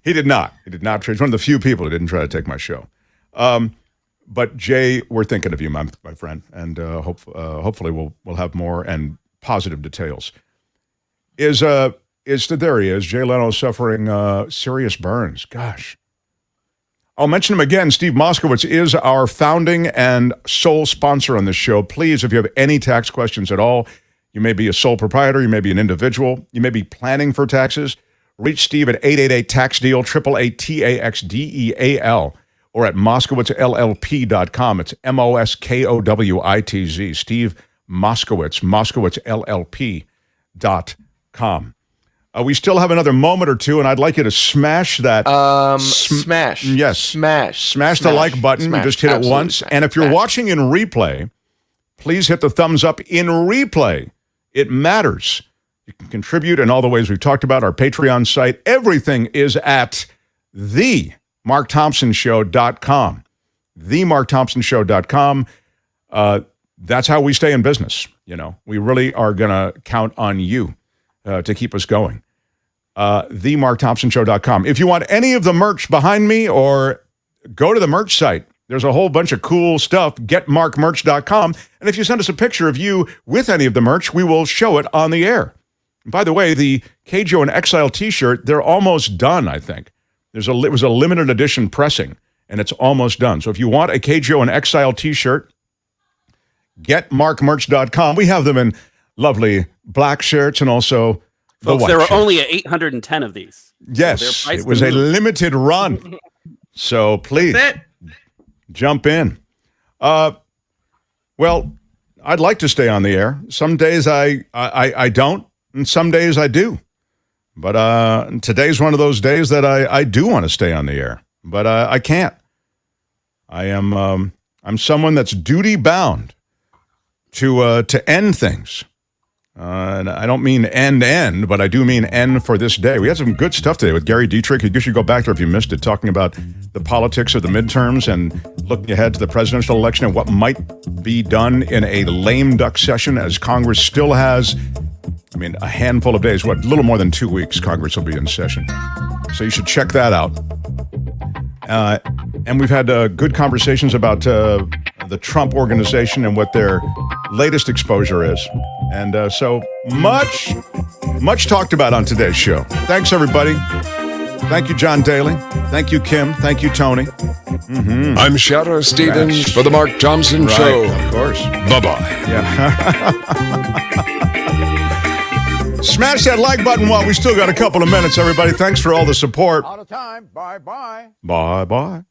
He did not. He did not. He's one of the few people who didn't try to take my show. But Jay, we're thinking of you, my friend, and hopefully we'll have more and positive details. There he is. Jay Leno suffering serious burns. Gosh. I'll mention him again. Steve Moskowitz is our founding and sole sponsor on this show. Please, if you have any tax questions at all, you may be a sole proprietor, you may be an individual, you may be planning for taxes, reach Steve at 888-TAX-DEAL, 888-TAXDEAL, or at MoskowitzLLP.com. It's MoskowitZ. Steve Moskowitz, MoskowitzLLP.com. We still have another moment or two, and I'd like you to smash that. Smash. Yes. Smash the like button. You just hit it once. Smash. And if you're watching in replay, please hit the thumbs up in replay. It matters. You can contribute in all the ways we've talked about. Our Patreon site. Everything is at themarkthompsonshow.com. themarkthompsonshow.com. That's how we stay in business. You know, we really are going to count on you to keep us going. themarkthompsonshow.com. If you want any of the merch behind me, or go to the merch site, there's a whole bunch of cool stuff, getmarkmerch.com. And if you send us a picture of you with any of the merch, we will show it on the air. And by the way, the KJO and Exile t-shirt, they're almost done, I think. It was a limited edition pressing, and it's almost done. So if you want a KJO and Exile t-shirt, getmarkmerch.com. We have them in lovely black shirts and also the Folks, white there were shirts. only 810 of these. Yes, So it was a limited run. So please jump in. Well, I'd like to stay on the air. Some days I don't, and some days I do. But today's one of those days that I do want to stay on the air, but I can't. I'm someone that's duty bound to end things. And I don't mean end, but I do mean end for this day. We had some good stuff today with Gary Dietrich. You should go back there if you missed it, talking about the politics of the midterms and looking ahead to the presidential election and what might be done in a lame duck session, as Congress still has, a handful of days, a little more than 2 weeks, Congress will be in session. So you should check that out. And we've had good conversations about the Trump organization and what their latest exposure is. And so much talked about on today's show. Thanks, everybody. Thank you, John Daly. Thank you, Kim. Thank you, Tony. Mm-hmm. I'm Shadow Stevens for The Mark Thompson Show. Of course. Bye-bye. Yeah. Smash that like button while we still got a couple of minutes, everybody. Thanks for all the support. Out of time. Bye-bye. Bye-bye.